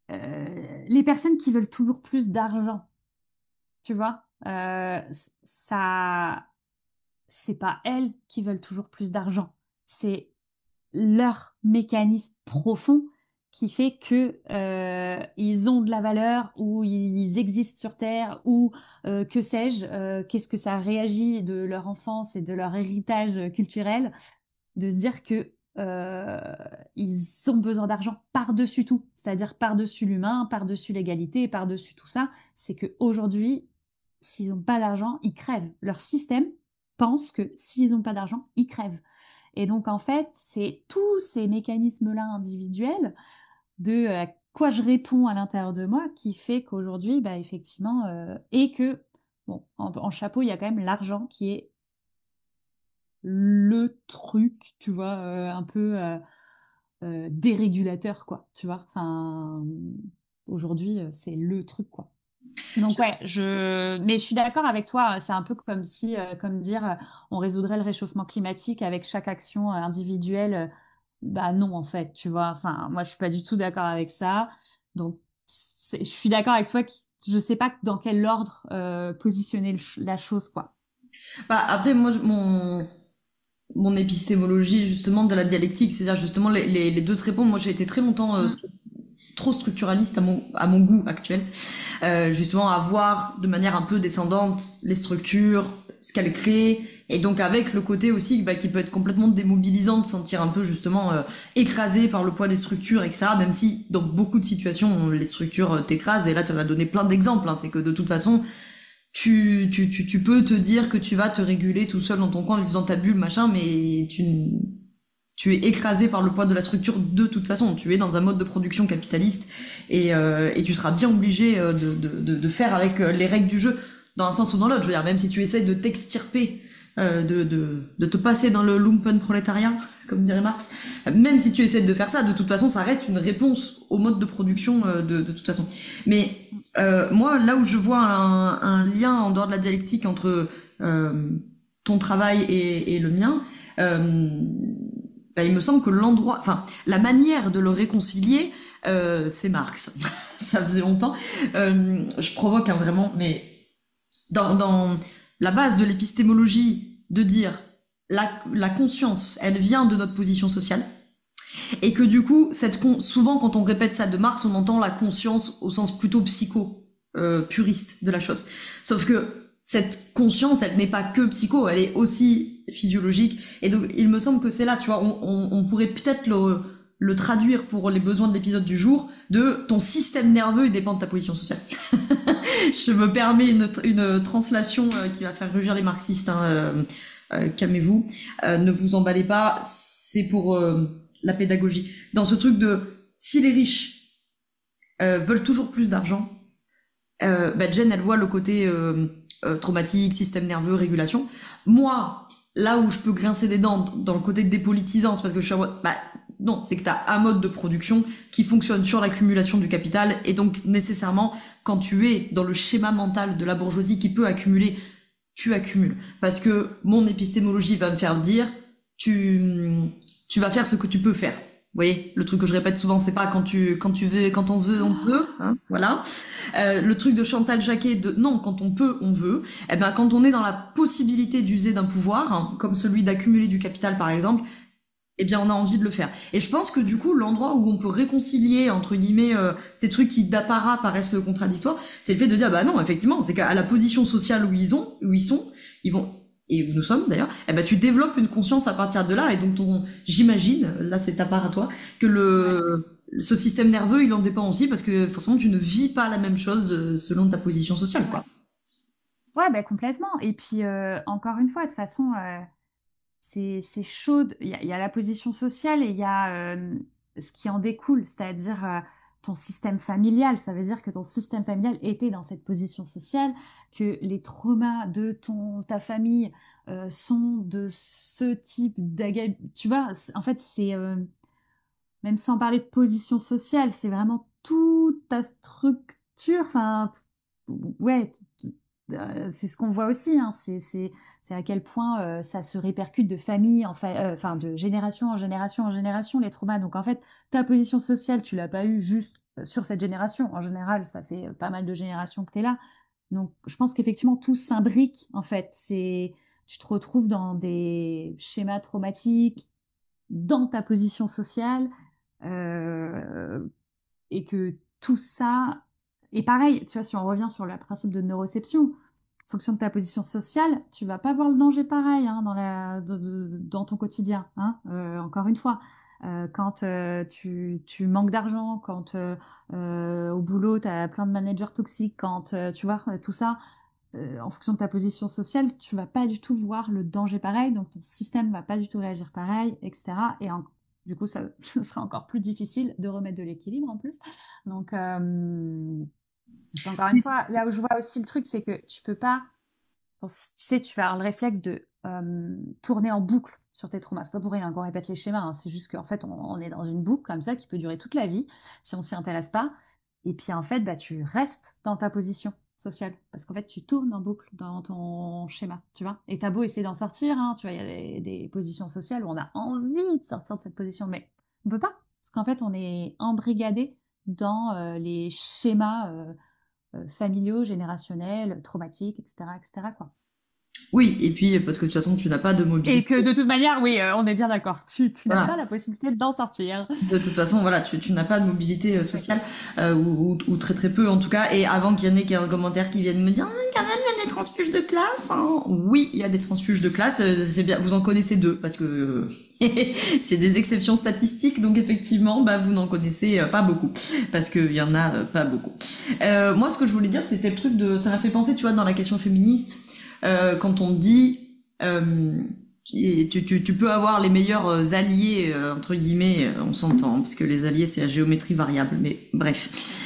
les personnes qui veulent toujours plus d'argent, tu vois, ça, c'est pas elles qui veulent toujours plus d'argent, c'est leur mécanisme profond qui fait que ils ont de la valeur ou ils existent sur Terre ou que sais-je, qu'est-ce que ça réagit de leur enfance et de leur héritage culturel, de se dire que ils ont besoin d'argent par-dessus tout, c'est-à-dire par-dessus l'humain, par-dessus l'égalité, par-dessus tout ça. C'est que aujourd'hui, s'ils n'ont pas d'argent, ils crèvent. Leur système pense que s'ils n'ont pas d'argent, ils crèvent. Et donc, en fait, c'est tous ces mécanismes-là individuels de à quoi je réponds à l'intérieur de moi qui fait qu'aujourd'hui, bah, effectivement, et que, bon, en chapeau, il y a quand même l'argent qui est le truc, tu vois, un peu dérégulateur, quoi, tu vois. Enfin, aujourd'hui, c'est le truc, quoi. Donc ouais, mais je suis d'accord avec toi. C'est un peu comme si, comme dire, on résoudrait le réchauffement climatique avec chaque action individuelle. Bah non, en fait, tu vois. Enfin, moi, je suis pas du tout d'accord avec ça. Donc, je suis d'accord avec toi. Je sais pas dans quel ordre positionner la chose, quoi. Bah après moi mon épistémologie justement de la dialectique, c'est-à-dire justement les deux se répondent. Moi j'ai été très longtemps trop structuraliste à mon goût actuel, justement à voir de manière un peu descendante les structures, ce qu'elles créent, et donc avec le côté aussi bah, qui peut être complètement démobilisant de se sentir un peu justement écrasé par le poids des structures, etc. Même si dans beaucoup de situations les structures t'écrasent, et là tu en as donné plein d'exemples, hein, c'est que de toute façon tu peux te dire que tu vas te réguler tout seul dans ton coin en faisant ta bulle, machin, mais tu es écrasé par le poids de la structure de toute façon. Tu es dans un mode de production capitaliste et tu seras bien obligé de faire avec les règles du jeu dans un sens ou dans l'autre. Je veux dire, même si tu essaies de t'extirper, de te passer dans le lumpen prolétariat, comme dirait Marx, même si tu essaies de faire ça, de toute façon, ça reste une réponse au mode de production de toute façon. Mais moi, là où je vois un lien en dehors de la dialectique entre ton travail et le mien, bah, il me semble que la manière de le réconcilier, c'est Marx. Ça faisait longtemps. Je provoque vraiment, mais dans la base de l'épistémologie, de dire la conscience, elle vient de notre position sociale, et que du coup, souvent quand on répète ça de Marx, on entend la conscience au sens plutôt puriste de la chose. Sauf que cette conscience, elle n'est pas que psycho, elle est aussi physiologique. Et donc, il me semble que c'est là, tu vois, on pourrait peut-être le traduire pour les besoins de l'épisode du jour, de ton système nerveux, il dépend de ta position sociale. Je me permets une translation qui va faire rugir les marxistes, hein, calmez-vous, ne vous emballez pas, c'est pour la pédagogie. Dans ce truc de, si les riches veulent toujours plus d'argent, bah Jen, elle voit le côté traumatique, système nerveux, régulation. Moi, là où je peux grincer des dents dans le côté dépolitisant, c'est parce que je suis en mode, bah, non, c'est que t'as un mode de production qui fonctionne sur l'accumulation du capital, et donc nécessairement, quand tu es dans le schéma mental de la bourgeoisie qui peut accumuler, tu accumules. Parce que mon épistémologie va me faire dire, tu, tu vas faire ce que tu peux faire. Vous voyez, le truc que je répète souvent, c'est pas quand tu veux, quand on peut, hein, voilà. Le truc de Chantal Jacquet de non, quand on peut, on veut. Eh ben, quand on est dans la possibilité d'user d'un pouvoir, hein, comme celui d'accumuler du capital par exemple, eh bien, on a envie de le faire. Et je pense que du coup, l'endroit où on peut réconcilier entre guillemets ces trucs qui d'apparat paraissent contradictoires, c'est le fait de dire bah non, effectivement, c'est qu'à la position sociale où ils sont, ils vont et où nous sommes d'ailleurs, eh ben tu développes une conscience à partir de là et donc j'imagine, là c'est ta part à toi, que Ouais. ce système nerveux il en dépend aussi parce que forcément tu ne vis pas la même chose selon ta position sociale Ouais. quoi. Ouais, ben complètement. Et puis encore une fois, de toute façon, c'est chaud. Il y a la position sociale et il y a ce qui en découle, c'est-à-dire ton système familial. Ça veut dire que ton système familial était dans cette position sociale, que les traumas de ta famille sont de ce type Tu vois, en fait, c'est même sans parler de position sociale, c'est vraiment toute ta structure. Enfin, ouais, c'est ce qu'on voit aussi. Hein, c'est à quel point ça se répercute de famille, enfin de génération en génération en génération les traumas. Donc en fait, ta position sociale, tu l'as pas eu juste sur cette génération. En général, ça fait pas mal de générations que t'es là. Donc je pense qu'effectivement tout s'imbrique. En fait, c'est tu te retrouves dans des schémas traumatiques dans ta position sociale euh, et que tout ça est pareil. Tu vois, si on revient sur le principe de neuroception, en fonction de ta position sociale, tu vas pas voir le danger pareil hein, dans ton quotidien. Hein, encore une fois, quand tu manques d'argent, quand au boulot tu as plein de managers toxiques, quand tu vois tout ça, en fonction de ta position sociale, tu vas pas du tout voir le danger pareil, donc ton système va pas du tout réagir pareil, etc. Du coup, ça ce sera encore plus difficile de remettre de l'équilibre en plus. Donc, puis encore une fois, là où je vois aussi le truc, c'est que tu peux pas, tu sais, tu vas avoir le réflexe de tourner en boucle sur tes traumas. C'est pas pour rien qu'on répète les schémas, hein. C'est juste qu'en fait, on est dans une boucle comme ça qui peut durer toute la vie si on s'y intéresse pas. Et puis en fait, bah, tu restes dans ta position sociale parce qu'en fait, tu tournes en boucle dans ton schéma, tu vois. Et t'as beau essayer d'en sortir, hein, tu vois, il y a des positions sociales où on a envie de sortir de cette position, mais on peut pas parce qu'en fait, on est embrigadé dans les schémas familiaux, générationnels, traumatiques, etc., etc., quoi. Oui, et puis parce que de toute façon tu n'as pas de Et mobilité. que de toute manière, oui, on est bien d'accord. Tu n'as pas Voilà. la possibilité d'en sortir. De toute façon, voilà, tu n'as pas de mobilité Ouais. sociale, ou très très peu en tout cas. Et avant qu'il y en ait un commentaire qui vienne me dire, ah, quand même, il y a des transfuges de classe. Hein. Oui, il y a des transfuges de classe. C'est bien, vous en connaissez deux parce que c'est des exceptions statistiques. Donc effectivement, bah vous n'en connaissez pas beaucoup parce qu'il y en a pas beaucoup. Moi, ce que je voulais dire, c'était le truc de, ça m'a fait penser, tu vois, dans la question féministe, quand on dit euh, et tu peux avoir les meilleurs alliés, entre guillemets, on s'entend, parce que les alliés, c'est la géométrie variable, mais bref.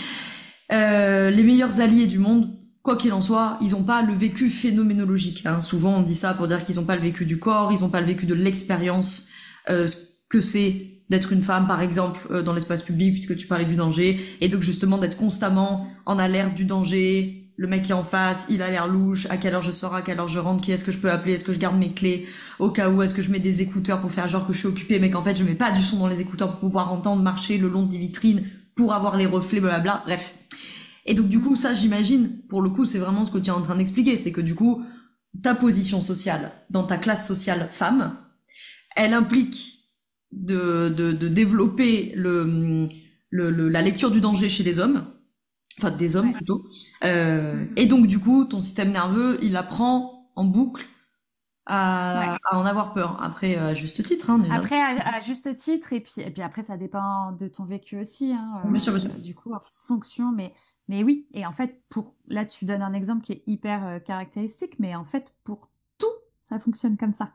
Les meilleurs alliés du monde, quoi qu'il en soit, ils n'ont pas le vécu phénoménologique. Hein. Souvent, on dit ça pour dire qu'ils n'ont pas le vécu du corps, ils n'ont pas le vécu de l'expérience, ce que c'est d'être une femme, par exemple, dans l'espace public, puisque tu parlais du danger, et donc justement d'être constamment en alerte du danger. Le mec qui est en face, il a l'air louche, à quelle heure je sors, à quelle heure je rentre, qui est-ce que je peux appeler, est-ce que je garde mes clés, au cas où est-ce que je mets des écouteurs pour faire genre que je suis occupée, mais qu'en fait je mets pas du son dans les écouteurs pour pouvoir entendre marcher le long des vitrines, pour avoir les reflets, blablabla, bref. Et donc du coup, ça j'imagine, pour le coup, c'est vraiment ce que tu es en train d'expliquer, c'est que du coup, ta position sociale, dans ta classe sociale femme, elle implique de développer la lecture du danger chez les hommes, enfin des hommes Ouais. plutôt. Et donc du coup, ton système nerveux, il apprend en boucle Ouais. à en avoir peur. Après, à juste titre, hein, déjà. Après, à juste titre, et puis après, ça dépend de ton vécu aussi, Bien sûr, bien sûr. du coup, en fonction, mais oui. Et en fait, là, tu donnes un exemple qui est hyper caractéristique, mais en fait, pour tout, ça fonctionne comme ça.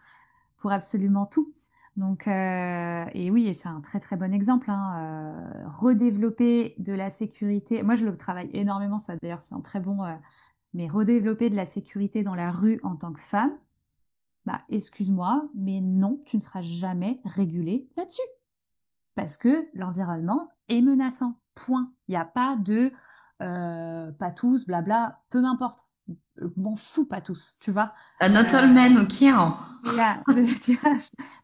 Pour absolument tout. Donc, et oui, et c'est un très très bon exemple. Hein, redévelopper de la sécurité. Moi, je le travaille énormément, ça d'ailleurs, c'est un très bon. Mais redévelopper de la sécurité dans la rue en tant que femme, Bah, excuse-moi, mais non, tu ne seras jamais régulé là-dessus. Parce que l'environnement est menaçant. Point. Il n'y a pas de pas tous, blabla, peu m'importe. M'en fous pas tous, tu vois. Not all men, ok, hein. Voilà. Tu vois.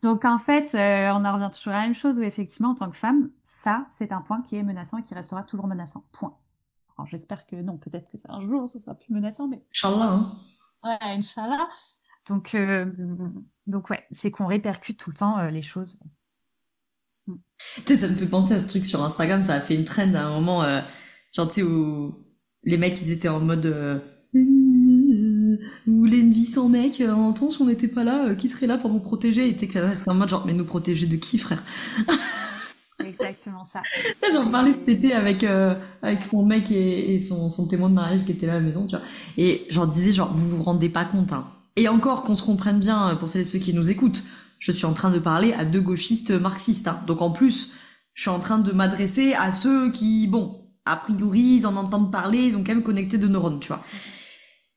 Donc en fait, on en revient toujours à la même chose où effectivement, en tant que femme, ça, c'est un point qui est menaçant et qui restera toujours menaçant. Point. Alors j'espère que non, peut-être que ça un jour, ça sera plus menaçant, mais Inch'Allah, hein. ouais, Inch'Allah. Donc, donc ouais, c'est qu'on répercute tout le temps les choses. Mm. Tu sais, ça me fait penser à ce truc sur Instagram, ça a fait une trend à un moment, genre, tu sais, où les mecs, ils étaient en mode, vous voulez une vie sans mec, en temps, si on n'était pas là, qui serait là pour vous protéger? Et tu sais que là, c'était en mode, genre, mais nous protéger de qui, frère? Exactement ça. Ça, j'en parlais cet été avec mon mec et son témoin de mariage qui était là à la maison, tu vois. Et j'en disais, genre, vous vous rendez pas compte, hein. Et encore, qu'on se comprenne bien, pour celles et ceux qui nous écoutent, je suis en train de parler à deux gauchistes marxistes, hein. Donc en plus, je suis en train de m'adresser à ceux qui, bon, a priori, ils en entendent parler, ils ont quand même connecté de neurones, tu vois.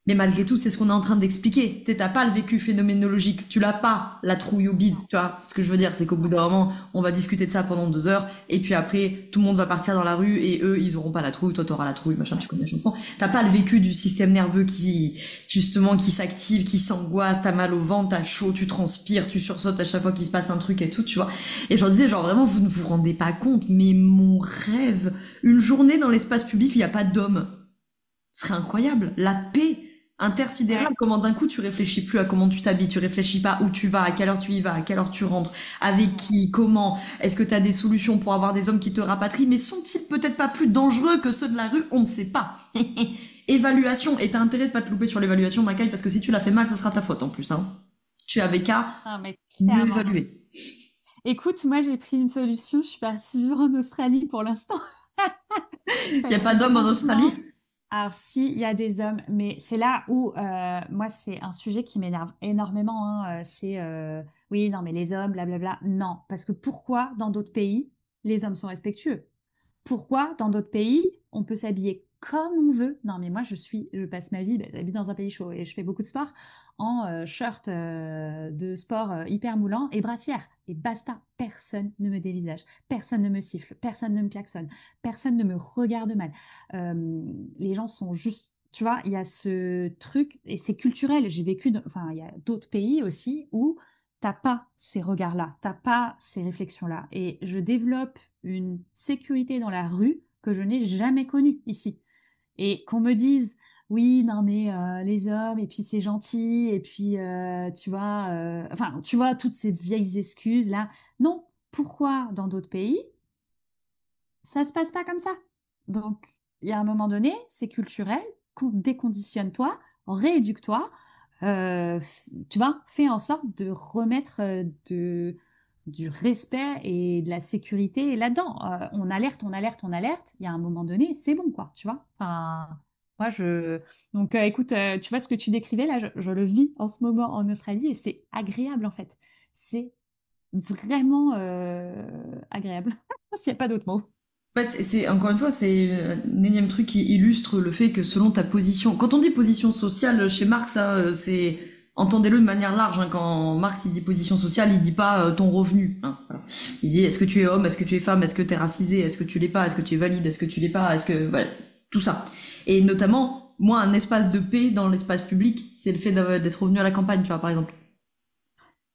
Mais malgré tout, c'est ce qu'on est en train d'expliquer. T'as pas le vécu phénoménologique, tu l'as pas, la trouille au bide, tu vois. Ce que je veux dire, c'est qu'au bout d'un moment, on va discuter de ça pendant 2 heures, et puis après, tout le monde va partir dans la rue, et eux, ils auront pas la trouille, toi t'auras la trouille, machin, tu connais la chanson. T'as pas le vécu du système nerveux qui, justement, qui s'active, qui s'angoisse, t'as mal au ventre, t'as chaud, tu transpires, tu sursautes à chaque fois qu'il se passe un truc et tout, tu vois. Et j'en disais, genre vraiment, vous ne vous rendez pas compte, mais mon rêve, une journée dans l'espace public où il y a pas d'hommes, ce serait incroyable. La paix intersidérable, Ouais. comment d'un coup tu réfléchis plus à comment tu t'habilles, tu réfléchis pas où tu vas, à quelle heure tu y vas, à quelle heure tu rentres, avec qui, comment, est-ce que tu as des solutions pour avoir des hommes qui te rapatrient, mais sont-ils peut-être pas plus dangereux que ceux de la rue? On ne sait pas. Évaluation, et t'as intérêt de pas te louper sur l'évaluation, Macaille, parce que si tu l'as fait mal, ça sera ta faute en plus, hein. Tu avais qu'à Ah, mais mieux clairement. évaluer. Écoute, moi j'ai pris une solution, je suis partie vivre en Australie pour l'instant. Y a Parce pas que d'hommes en Australie? franchement, alors si, il y a des hommes, mais c'est là où moi c'est un sujet qui m'énerve énormément. Hein, c'est oui, non, mais les hommes, blablabla. Non, parce que pourquoi dans d'autres pays les hommes sont respectueux? Pourquoi dans d'autres pays on peut s'habiller comme on veut? Non, mais moi je passe ma vie, ben, j'habite dans un pays chaud et je fais beaucoup de sport en shirt de sport hyper moulant et brassière. Et basta, personne ne me dévisage, personne ne me siffle, personne ne me klaxonne, personne ne me regarde mal. Les gens sont juste, tu vois, il y a ce truc et c'est culturel. J'ai vécu, enfin, il y a d'autres pays aussi où t'as pas ces regards-là, t'as pas ces réflexions-là. Et je développe une sécurité dans la rue que je n'ai jamais connue ici. Et qu'on me dise, oui, non mais les hommes, et puis c'est gentil, et puis tu vois, enfin, tu vois, toutes ces vieilles excuses là. Non, pourquoi dans d'autres pays, ça se passe pas comme ça? Donc, il y a un moment donné, c'est culturel, déconditionne-toi, rééduque-toi, tu vois, fais en sorte de remettre du respect et de la sécurité là-dedans. On alerte, on alerte, on alerte. Il y a un moment donné, c'est bon, quoi, tu vois. Enfin, moi, donc, écoute, tu vois ce que tu décrivais là, je le vis en ce moment en Australie et c'est agréable en fait. C'est vraiment agréable. S'il n'y a pas d'autre mot. Bah, encore une fois, c'est un énième truc qui illustre le fait que selon ta position, quand on dit position sociale chez Marx, ça, c'est entendez-le de manière large. Hein, quand Marx il dit position sociale, il dit pas ton revenu. Hein, voilà. Il dit est-ce que tu es homme, est-ce que tu es femme, est-ce que tu es racisé, est-ce que tu l'es pas, est-ce que tu es valide, est-ce que tu l'es pas, est-ce que voilà, tout ça. Et notamment, moi, un espace de paix dans l'espace public, c'est le fait d'être revenu à la campagne, tu vois, par exemple.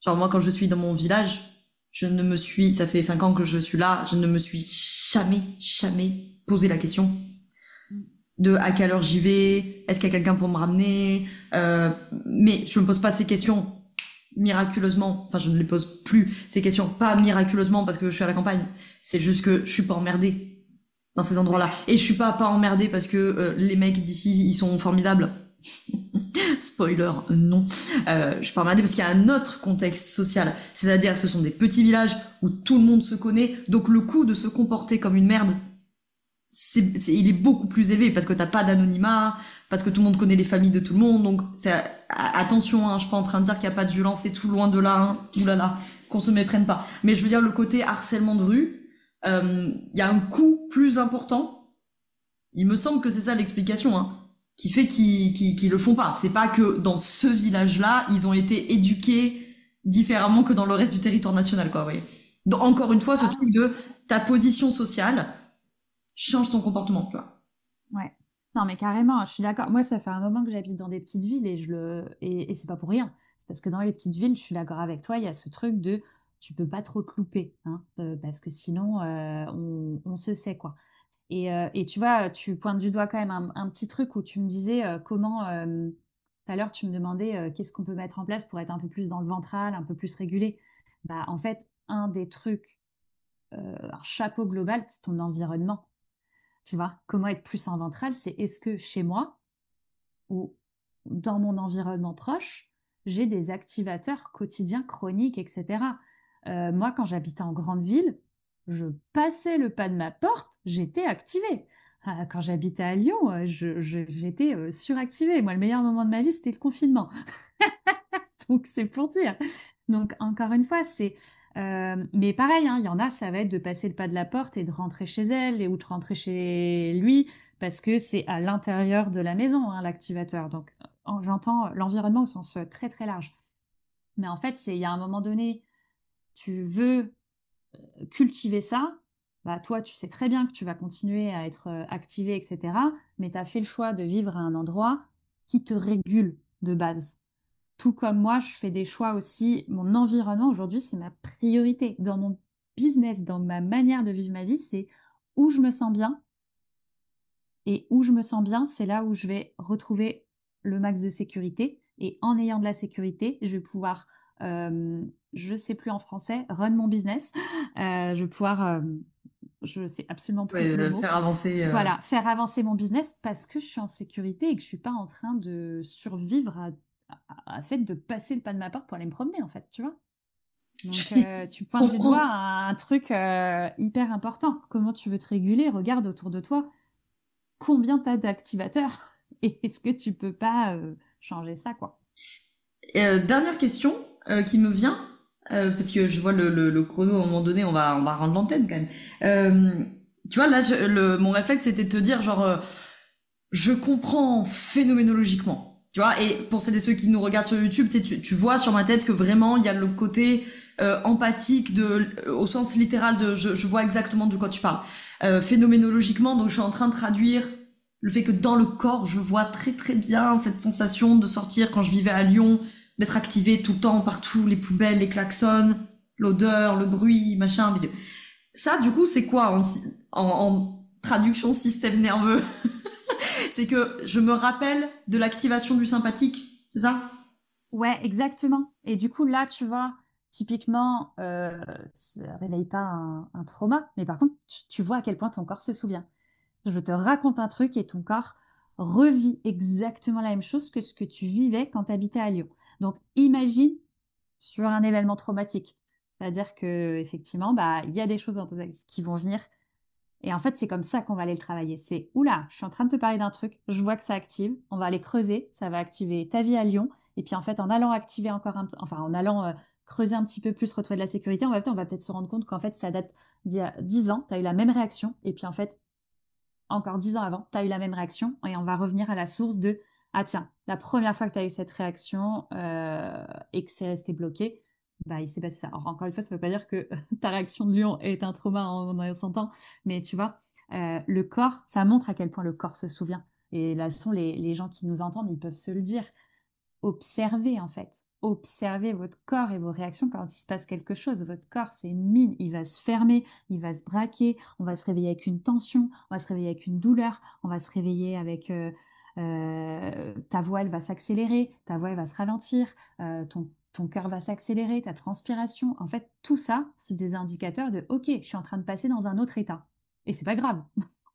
Genre moi, quand je suis dans mon village, ça fait 5 ans que je suis là, je ne me suis jamais posé la question de à quelle heure j'y vais, est-ce qu'il y a quelqu'un pour me ramener, mais je me pose pas ces questions miraculeusement, enfin je ne les pose plus ces questions, pas miraculeusement parce que je suis à la campagne, c'est juste que je suis pas emmerdée dans ces endroits-là, et je suis pas emmerdée parce que les mecs d'ici ils sont formidables. Spoiler, non. Je suis pas emmerdée parce qu'il y a un autre contexte social. C'est-à-dire que ce sont des petits villages où tout le monde se connaît, donc le coût de se comporter comme une merde, il est beaucoup plus élevé parce que t'as pas d'anonymat, parce que tout le monde connaît les familles de tout le monde, donc attention, hein, je suis pas en train de dire qu'il y a pas de violence et tout loin de là, hein, oulala, qu'on se méprenne pas. Mais je veux dire, le côté harcèlement de rue, il y a un coût plus important. Il me semble que c'est ça l'explication, hein. qui fait qu'ils le font pas. C'est pas que dans ce village-là, ils ont été éduqués différemment que dans le reste du territoire national, quoi, oui. Donc, encore une fois, ce truc de ta position sociale change ton comportement, tu vois. Ouais. Non, mais carrément, je suis d'accord. Moi, ça fait un moment que j'habite dans des petites villes et c'est pas pour rien. C'est parce que dans les petites villes, je suis d'accord avec toi, il y a ce truc de tu peux pas trop te louper, hein, parce que sinon, on se sait, quoi. Et tu vois, tu pointes du doigt quand même un petit truc où tu me disais comment, tout à l'heure, tu me demandais qu'est-ce qu'on peut mettre en place pour être un peu plus dans le ventral, un peu plus régulé. Bah, en fait, un des trucs, un chapeau global, c'est ton environnement. Tu vois, comment être plus en ventral, c'est est-ce que chez moi ou dans mon environnement proche, j'ai des activateurs quotidiens chroniques, etc. Moi, quand j'habitais en grande ville, je passais le pas de ma porte, j'étais activée. Quand j'habitais à Lyon, j'étais suractivée. Moi, le meilleur moment de ma vie, c'était le confinement. Donc, c'est pour dire. Donc, encore une fois, c'est... mais pareil, hein, il y en a, ça va être de passer le pas de la porte et de rentrer chez elle ou de rentrer chez lui parce que c'est à l'intérieur de la maison, hein, l'activateur. Donc, j'entends l'environnement au sens très, très large. Mais en fait, il y a un moment donné, tu veux cultiver ça, bah, toi, tu sais très bien que tu vas continuer à être activé, etc. Mais tu as fait le choix de vivre à un endroit qui te régule de base. Tout comme moi, je fais des choix aussi. Mon environnement aujourd'hui, c'est ma priorité. Dans mon business, dans ma manière de vivre ma vie, c'est où je me sens bien. Et où je me sens bien, c'est là où je vais retrouver le max de sécurité. Et en ayant de la sécurité, je vais pouvoir, je sais plus en français, run mon business. Je vais pouvoir, je sais absolument plus Ouais, le mot. faire avancer. Voilà, faire avancer mon business parce que je suis en sécurité et que je suis pas en train de survivre à fait de passer le pas de ma porte pour aller me promener, en fait, tu vois. Donc, tu Je pointes du comprends. doigt un truc hyper important. Comment tu veux te réguler? Regarde autour de toi. Combien t'as d'activateurs? Et est-ce que tu peux pas changer ça, quoi? Et, dernière question qui me vient, parce que je vois le chrono à un moment donné, on va rendre l'antenne quand même. Tu vois, là, mon réflexe c'était de te dire, genre, je comprends phénoménologiquement. Tu vois, et pour celles et ceux qui nous regardent sur YouTube, tu vois sur ma tête que vraiment il y a le côté empathique au sens littéral de je vois exactement de quoi tu parles. Phénoménologiquement, donc je suis en train de traduire le fait que dans le corps, je vois très très bien cette sensation de sortir quand je vivais à Lyon, d'être activé tout le temps partout, les poubelles, les klaxons, l'odeur, le bruit, machin. Ça, du coup, c'est quoi en traduction système nerveux? C'est que je me rappelle de l'activation du sympathique, c'est ça? Ouais, exactement. Et du coup, là, tu vois, typiquement, ça réveille pas un trauma, mais par contre, tu vois à quel point ton corps se souvient. Je te raconte un truc et ton corps revit exactement la même chose que ce que tu vivais quand tu habitais à Lyon. Donc, imagine sur un événement traumatique. C'est-à-dire que effectivement, bah, il y a des choses dans tes actes qui vont venir. Et en fait, c'est comme ça qu'on va aller le travailler. C'est, oula, je suis en train de te parler d'un truc, je vois que ça active, on va aller creuser, ça va activer ta vie à Lyon. Et puis en fait, en allant activer encore enfin, en allant creuser un petit peu plus, retrouver de la sécurité, on va peut-être se rendre compte qu'en fait, ça date d'il y a 10 ans, tu as eu la même réaction. Et puis en fait, encore 10 ans avant, tu as eu la même réaction. Et on va revenir à la source de, ah tiens, la première fois que tu as eu cette réaction et que c'est resté bloqué, bah il s'est passé ça. Alors encore une fois, ça veut pas dire que ta réaction de lion est un trauma en 100 ans, mais tu vois, le corps, ça montre à quel point le corps se souvient. Et là, ce sont les gens qui nous entendent, ils peuvent se le dire. Observez en fait. Observez votre corps et vos réactions quand il se passe quelque chose. Votre corps, c'est une mine. Il va se fermer, il va se braquer. On va se réveiller avec une tension, on va se réveiller avec une douleur, on va se réveiller avec ta voix, elle va s'accélérer, ta voix, elle va se ralentir, ton cœur va s'accélérer, ta transpiration. En fait, tout ça, c'est des indicateurs de OK, je suis en train de passer dans un autre état. Et c'est pas grave,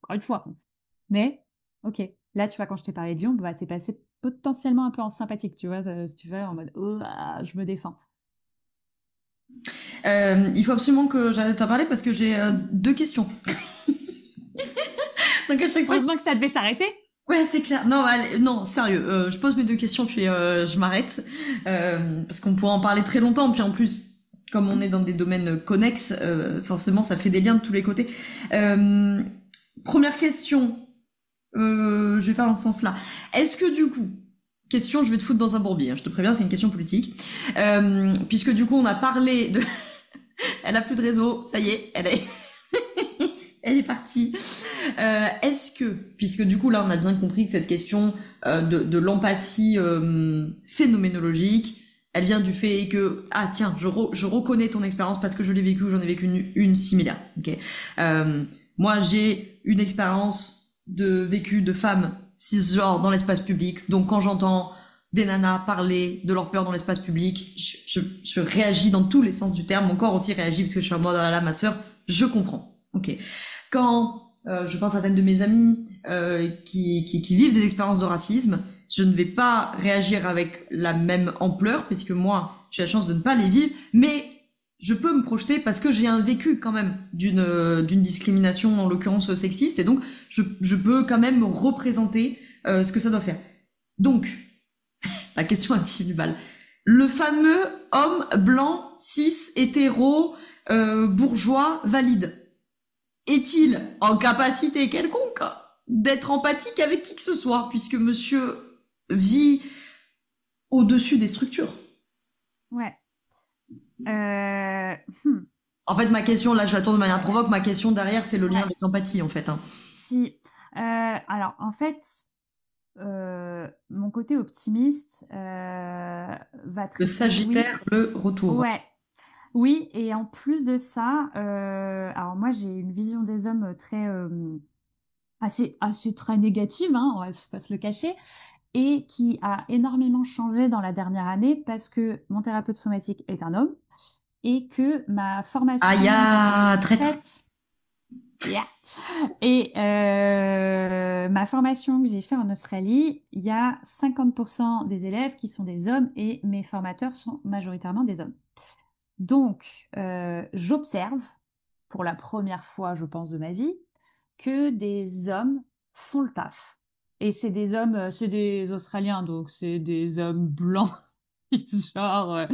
encore une fois. Mais OK, là, tu vois, quand je t'ai parlé de Lyon, bah, t'es passé potentiellement un peu en sympathique, tu vois, en mode, oh, ah, je me défends. Il faut absolument que j'arrête de t'en parler parce que j'ai deux questions. Donc à chaque fois, Heureusement que ça devait s'arrêter. ouais, c'est clair. Non, allez, non, sérieux. Je pose mes deux questions puis je m'arrête parce qu'on pourrait en parler très longtemps. Puis en plus, comme on est dans des domaines connexes, forcément, ça fait des liens de tous les côtés. Première question. Je vais faire dans ce sens-là. Est-ce que du coup, question, je vais te foutre dans un bourbier, hein, je te préviens, c'est une question politique. Puisque du coup, on a parlé de... Elle a plus de réseau, ça y est, elle est partie. Est-ce que, puisque du coup là on a bien compris que cette question de l'empathie phénoménologique, elle vient du fait que ah tiens je reconnais ton expérience parce que je l'ai vécu, j'en ai vécu une similaire. Ok. Moi j'ai une expérience de vécu de femmes cisgenres dans l'espace public, donc quand j'entends des nanas parler de leur peur dans l'espace public, je réagis dans tous les sens du terme. Mon corps aussi réagit parce que je suis en mode ah là ma sœur, je comprends. Ok. Quand je pense à certaines de mes amies qui vivent des expériences de racisme, je ne vais pas réagir avec la même ampleur, puisque moi, j'ai la chance de ne pas les vivre, mais je peux me projeter parce que j'ai un vécu quand même d'une discrimination, en l'occurrence sexiste, et donc je peux quand même représenter ce que ça doit faire. Donc, la question à 10 balles. Le fameux homme blanc, cis, hétéro, bourgeois, valide est-il en capacité quelconque d'être empathique avec qui que ce soit, puisque monsieur vit au-dessus des structures? Ouais. Hmm. En fait, ma question, là, je la tourne de manière provoque, ma question derrière, c'est le lien Ouais. avec l'empathie, en fait. Hein. Si. Alors, en fait, mon côté optimiste va Le très oui, Sagittaire, le retour. ouais, oui, et en plus de ça, alors moi j'ai une vision des hommes très assez très négative, hein, on va pas se le cacher, et qui a énormément changé dans la dernière année parce que mon thérapeute somatique est un homme et que ma Aïe, formation que j'ai ah, traître. faite, yeah, et ma formation que j'ai faite en Australie, il y a 50% des élèves qui sont des hommes et mes formateurs sont majoritairement des hommes. Donc, j'observe, pour la première fois, je pense, de ma vie, que des hommes font le taf. Et c'est des hommes, c'est des Australiens, donc c'est des hommes blancs. Genre,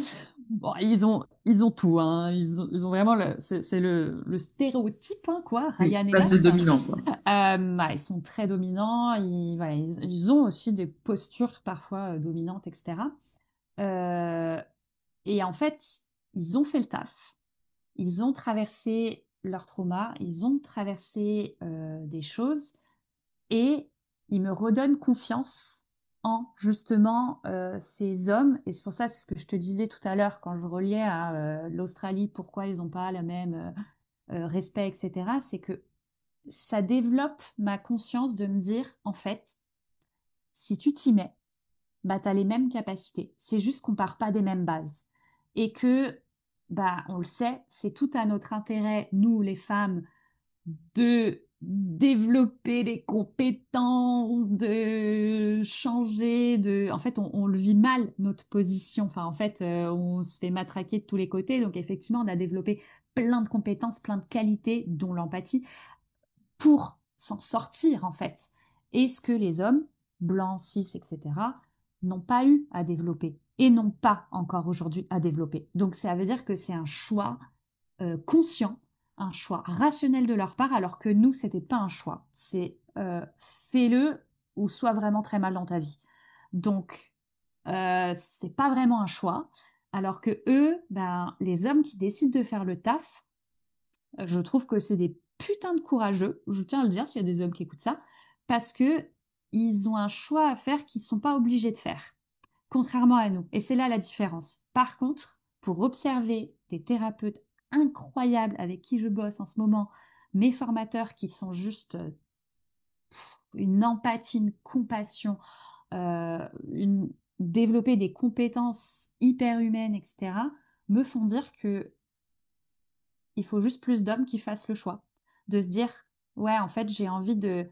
bon, ils ont tout, hein. Ils ont vraiment c'est le stéréotype, hein, quoi. Oui, Ryan et place de Matt. dominant, quoi. Ouais, ils sont très dominants. Voilà, ils ont aussi des postures parfois dominantes, etc. Euh, et en fait, ils ont fait le taf. Ils ont traversé leur trauma, ils ont traversé des choses et ils me redonnent confiance en justement ces hommes. Et c'est pour ça, c'est ce que je te disais tout à l'heure quand je reliais à l'Australie, pourquoi ils n'ont pas le même respect, etc. C'est que ça développe ma conscience de me dire, en fait, si tu t'y mets, bah t'as les mêmes capacités. C'est juste qu'on part pas des mêmes bases. Et que, bah, on le sait, c'est tout à notre intérêt, nous, les femmes, de développer des compétences, de changer, en fait, on le vit mal, notre position. Enfin, en fait, on se fait matraquer de tous les côtés. Donc, effectivement, on a développé plein de compétences, plein de qualités, dont l'empathie, pour s'en sortir, en fait. Et ce que les hommes, blancs, cis, etc., n'ont pas eu à développer et n'ont pas encore aujourd'hui à développer. Donc, ça veut dire que c'est un choix conscient, un choix rationnel de leur part, alors que nous, c'était pas un choix. C'est fais-le ou sois vraiment très mal dans ta vie. Donc, c'est pas vraiment un choix. Alors que eux, ben, les hommes qui décident de faire le taf, je trouve que c'est des putains de courageux. Je tiens à le dire s'il y a des hommes qui écoutent ça, parce que ils ont un choix à faire qu'ils sont pas obligés de faire, contrairement à nous. Et c'est là la différence. Par contre, pour observer des thérapeutes incroyables avec qui je bosse en ce moment, mes formateurs qui sont juste une empathie, une compassion, développer des compétences hyper humaines, etc., me font dire que il faut juste plus d'hommes qui fassent le choix de se dire ouais en fait j'ai envie de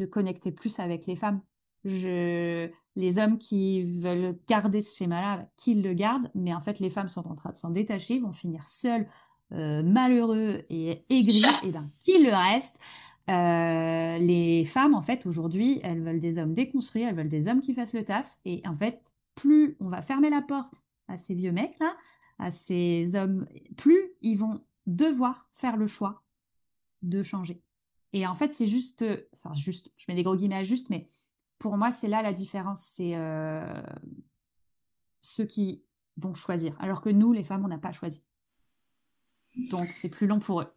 connecter plus avec les femmes. Les hommes qui veulent garder ce schéma-là, qu'ils le gardent, mais en fait les femmes sont en train de s'en détacher, vont finir seuls, malheureux et aigris, et ben qu'ils le restent. Les femmes en fait aujourd'hui elles veulent des hommes déconstruits, elles veulent des hommes qui fassent le taf, et en fait plus on va fermer la porte à ces vieux mecs là, à ces hommes, plus ils vont devoir faire le choix de changer. Et en fait, c'est juste, enfin juste, je mets des gros guillemets à juste, mais pour moi, c'est là la différence. C'est ceux qui vont choisir, alors que nous, les femmes, on n'a pas choisi. Donc, c'est plus long pour eux.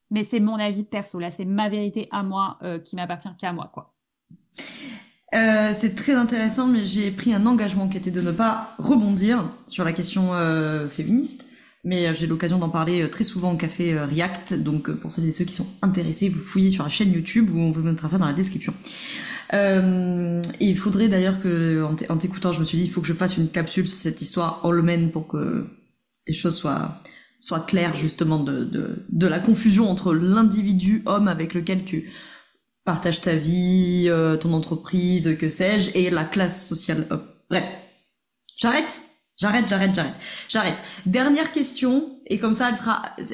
Mais c'est mon avis perso. Là, c'est ma vérité à moi qui m'appartient qu'à moi, quoi. C'est très intéressant, mais j'ai pris un engagement qui était de ne pas rebondir sur la question féministe. Mais j'ai l'occasion d'en parler très souvent au café React. Donc, pour celles et ceux qui sont intéressés, vous fouillez sur la chaîne YouTube où on vous mettra ça dans la description. Et il faudrait d'ailleurs que, en t'écoutant, je me suis dit, il faut que je fasse une capsule sur cette histoire all men pour que les choses soient claires, justement, de la confusion entre l'individu homme avec lequel tu partages ta vie, ton entreprise, que sais-je, et la classe sociale homme. Bref. J'arrête. Dernière question, et comme ça,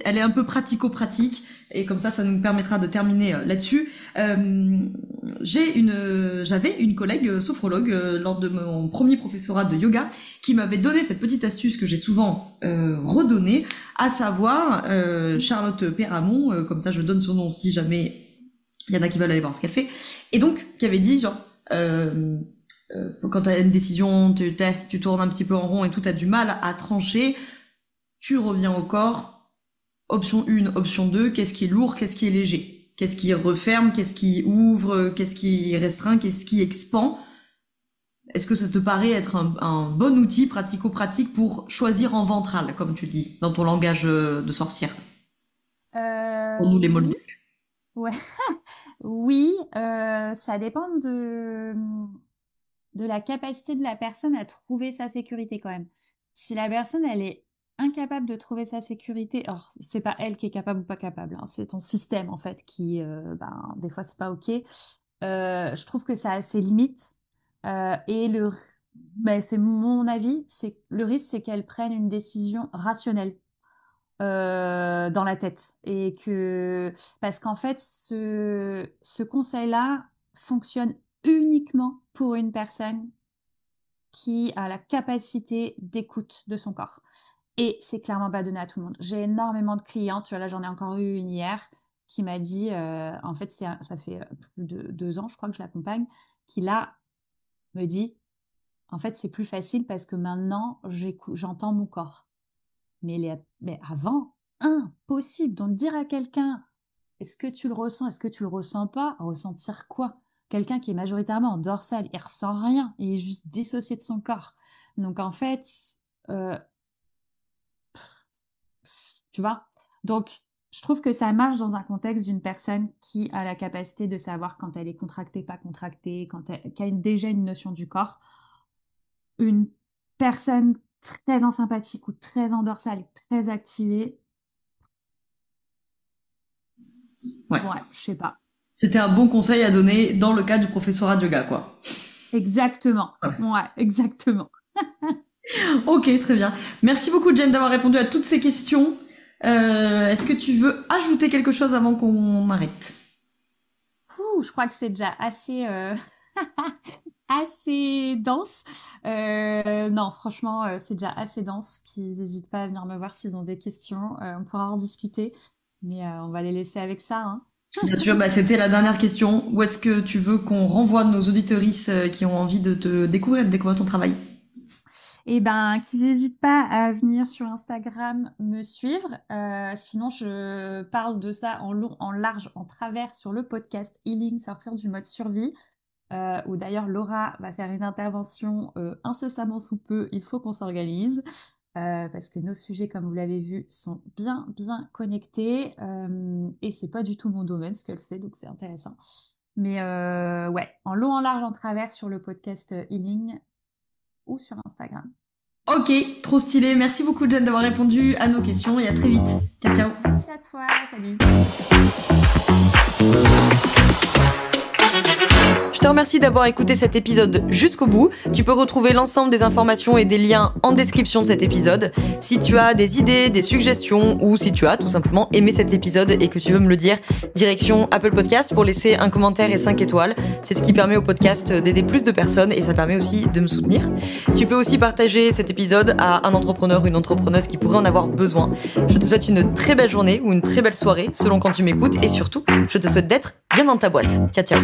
elle est un peu pratico-pratique, et comme ça nous permettra de terminer là-dessus. J'avais une collègue sophrologue lors de mon premier professorat de yoga qui m'avait donné cette petite astuce que j'ai souvent redonnée, à savoir Charlotte Perramon, comme ça je donne son nom si jamais il y en a qui veulent aller voir ce qu'elle fait, et donc qui avait dit genre quand tu as une décision, tu tournes un petit peu en rond et tout, tu as du mal à trancher, tu reviens au corps, option 1, option 2, qu'est-ce qui est lourd, qu'est-ce qui est léger, qu'est-ce qui referme, qu'est-ce qui ouvre, qu'est-ce qui restreint, qu'est-ce qui expand. Est-ce que ça te paraît être un bon outil pratico-pratique pour choisir en ventral, comme tu dis, dans ton langage de sorcière, pour nous les moldus? Ouais. Oui, ça dépend de la capacité de la personne à trouver sa sécurité quand même. Si la personne, elle est incapable de trouver sa sécurité, alors c'est pas elle qui est capable ou pas capable, hein, c'est ton système en fait qui, des fois c'est pas ok. Je trouve que ça a ses limites et c'est mon avis, c'est le risque, c'est qu'elle prenne une décision rationnelle dans la tête et que parce qu'en fait ce conseil-là fonctionne uniquement pour une personne qui a la capacité d'écoute de son corps. Et c'est clairement pas donné à tout le monde. J'ai énormément de clients, tu vois, là j'en ai encore eu une hier, qui m'a dit, en fait ça fait plus de 2 ans, je crois que je l'accompagne, qui là me dit, en fait c'est plus facile parce que maintenant j'entends mon corps. Mais avant, impossible. Donc dire à quelqu'un, est-ce que tu le ressens, est-ce que tu le ressens pas, ressentir quoi? Quelqu'un qui est majoritairement en dorsale, il ressent rien, il est juste dissocié de son corps. Donc en fait, tu vois. Donc je trouve que ça marche dans un contexte d'une personne qui a la capacité de savoir quand elle est contractée, pas contractée, qui a déjà une notion du corps. Une personne très en sympathique ou très en dorsale, très activée. Ouais, je sais pas. C'était un bon conseil à donner dans le cas du professorat de yoga, quoi. Exactement. Ouais, exactement. Ok, très bien. Merci beaucoup, Jen, d'avoir répondu à toutes ces questions. Est-ce que tu veux ajouter quelque chose avant qu'on arrête? Je crois que c'est déjà assez assez dense. Non, franchement, c'est déjà assez dense. Qu'ils n'hésitent pas à venir me voir s'ils ont des questions. On pourra en discuter, mais on va les laisser avec ça. Hein. Bien sûr, c'était la dernière question. Où est-ce que tu veux qu'on renvoie nos auditrices qui ont envie de te découvrir, de découvrir ton travail? Eh ben, qu'ils n'hésitent pas à venir sur Instagram me suivre. Sinon, je parle de ça en long, en large, en travers sur le podcast Healing, sortir du mode survie. Où d'ailleurs Laura va faire une intervention incessamment sous peu. Il faut qu'on s'organise parce que nos sujets, comme vous l'avez vu, sont bien connectés et c'est pas du tout mon domaine ce qu'elle fait, donc c'est intéressant. Mais ouais, en long, en large, en travers sur le podcast Healing ou sur Instagram. Ok, trop stylé. Merci beaucoup, Jen, d'avoir répondu à nos questions et à très vite. Ciao. Merci à toi, salut. Je te remercie d'avoir écouté cet épisode jusqu'au bout. Tu peux retrouver l'ensemble des informations et des liens en description de cet épisode. Si tu as des idées, des suggestions ou si tu as tout simplement aimé cet épisode et que tu veux me le dire, direction Apple Podcast pour laisser un commentaire et 5 étoiles. C'est ce qui permet au podcast d'aider plus de personnes et ça permet aussi de me soutenir. Tu peux aussi partager cet épisode à un entrepreneur ou une entrepreneuse qui pourrait en avoir besoin. Je te souhaite une très belle journée ou une très belle soirée selon quand tu m'écoutes et surtout, je te souhaite d'être bien dans ta boîte. Ciao, ciao.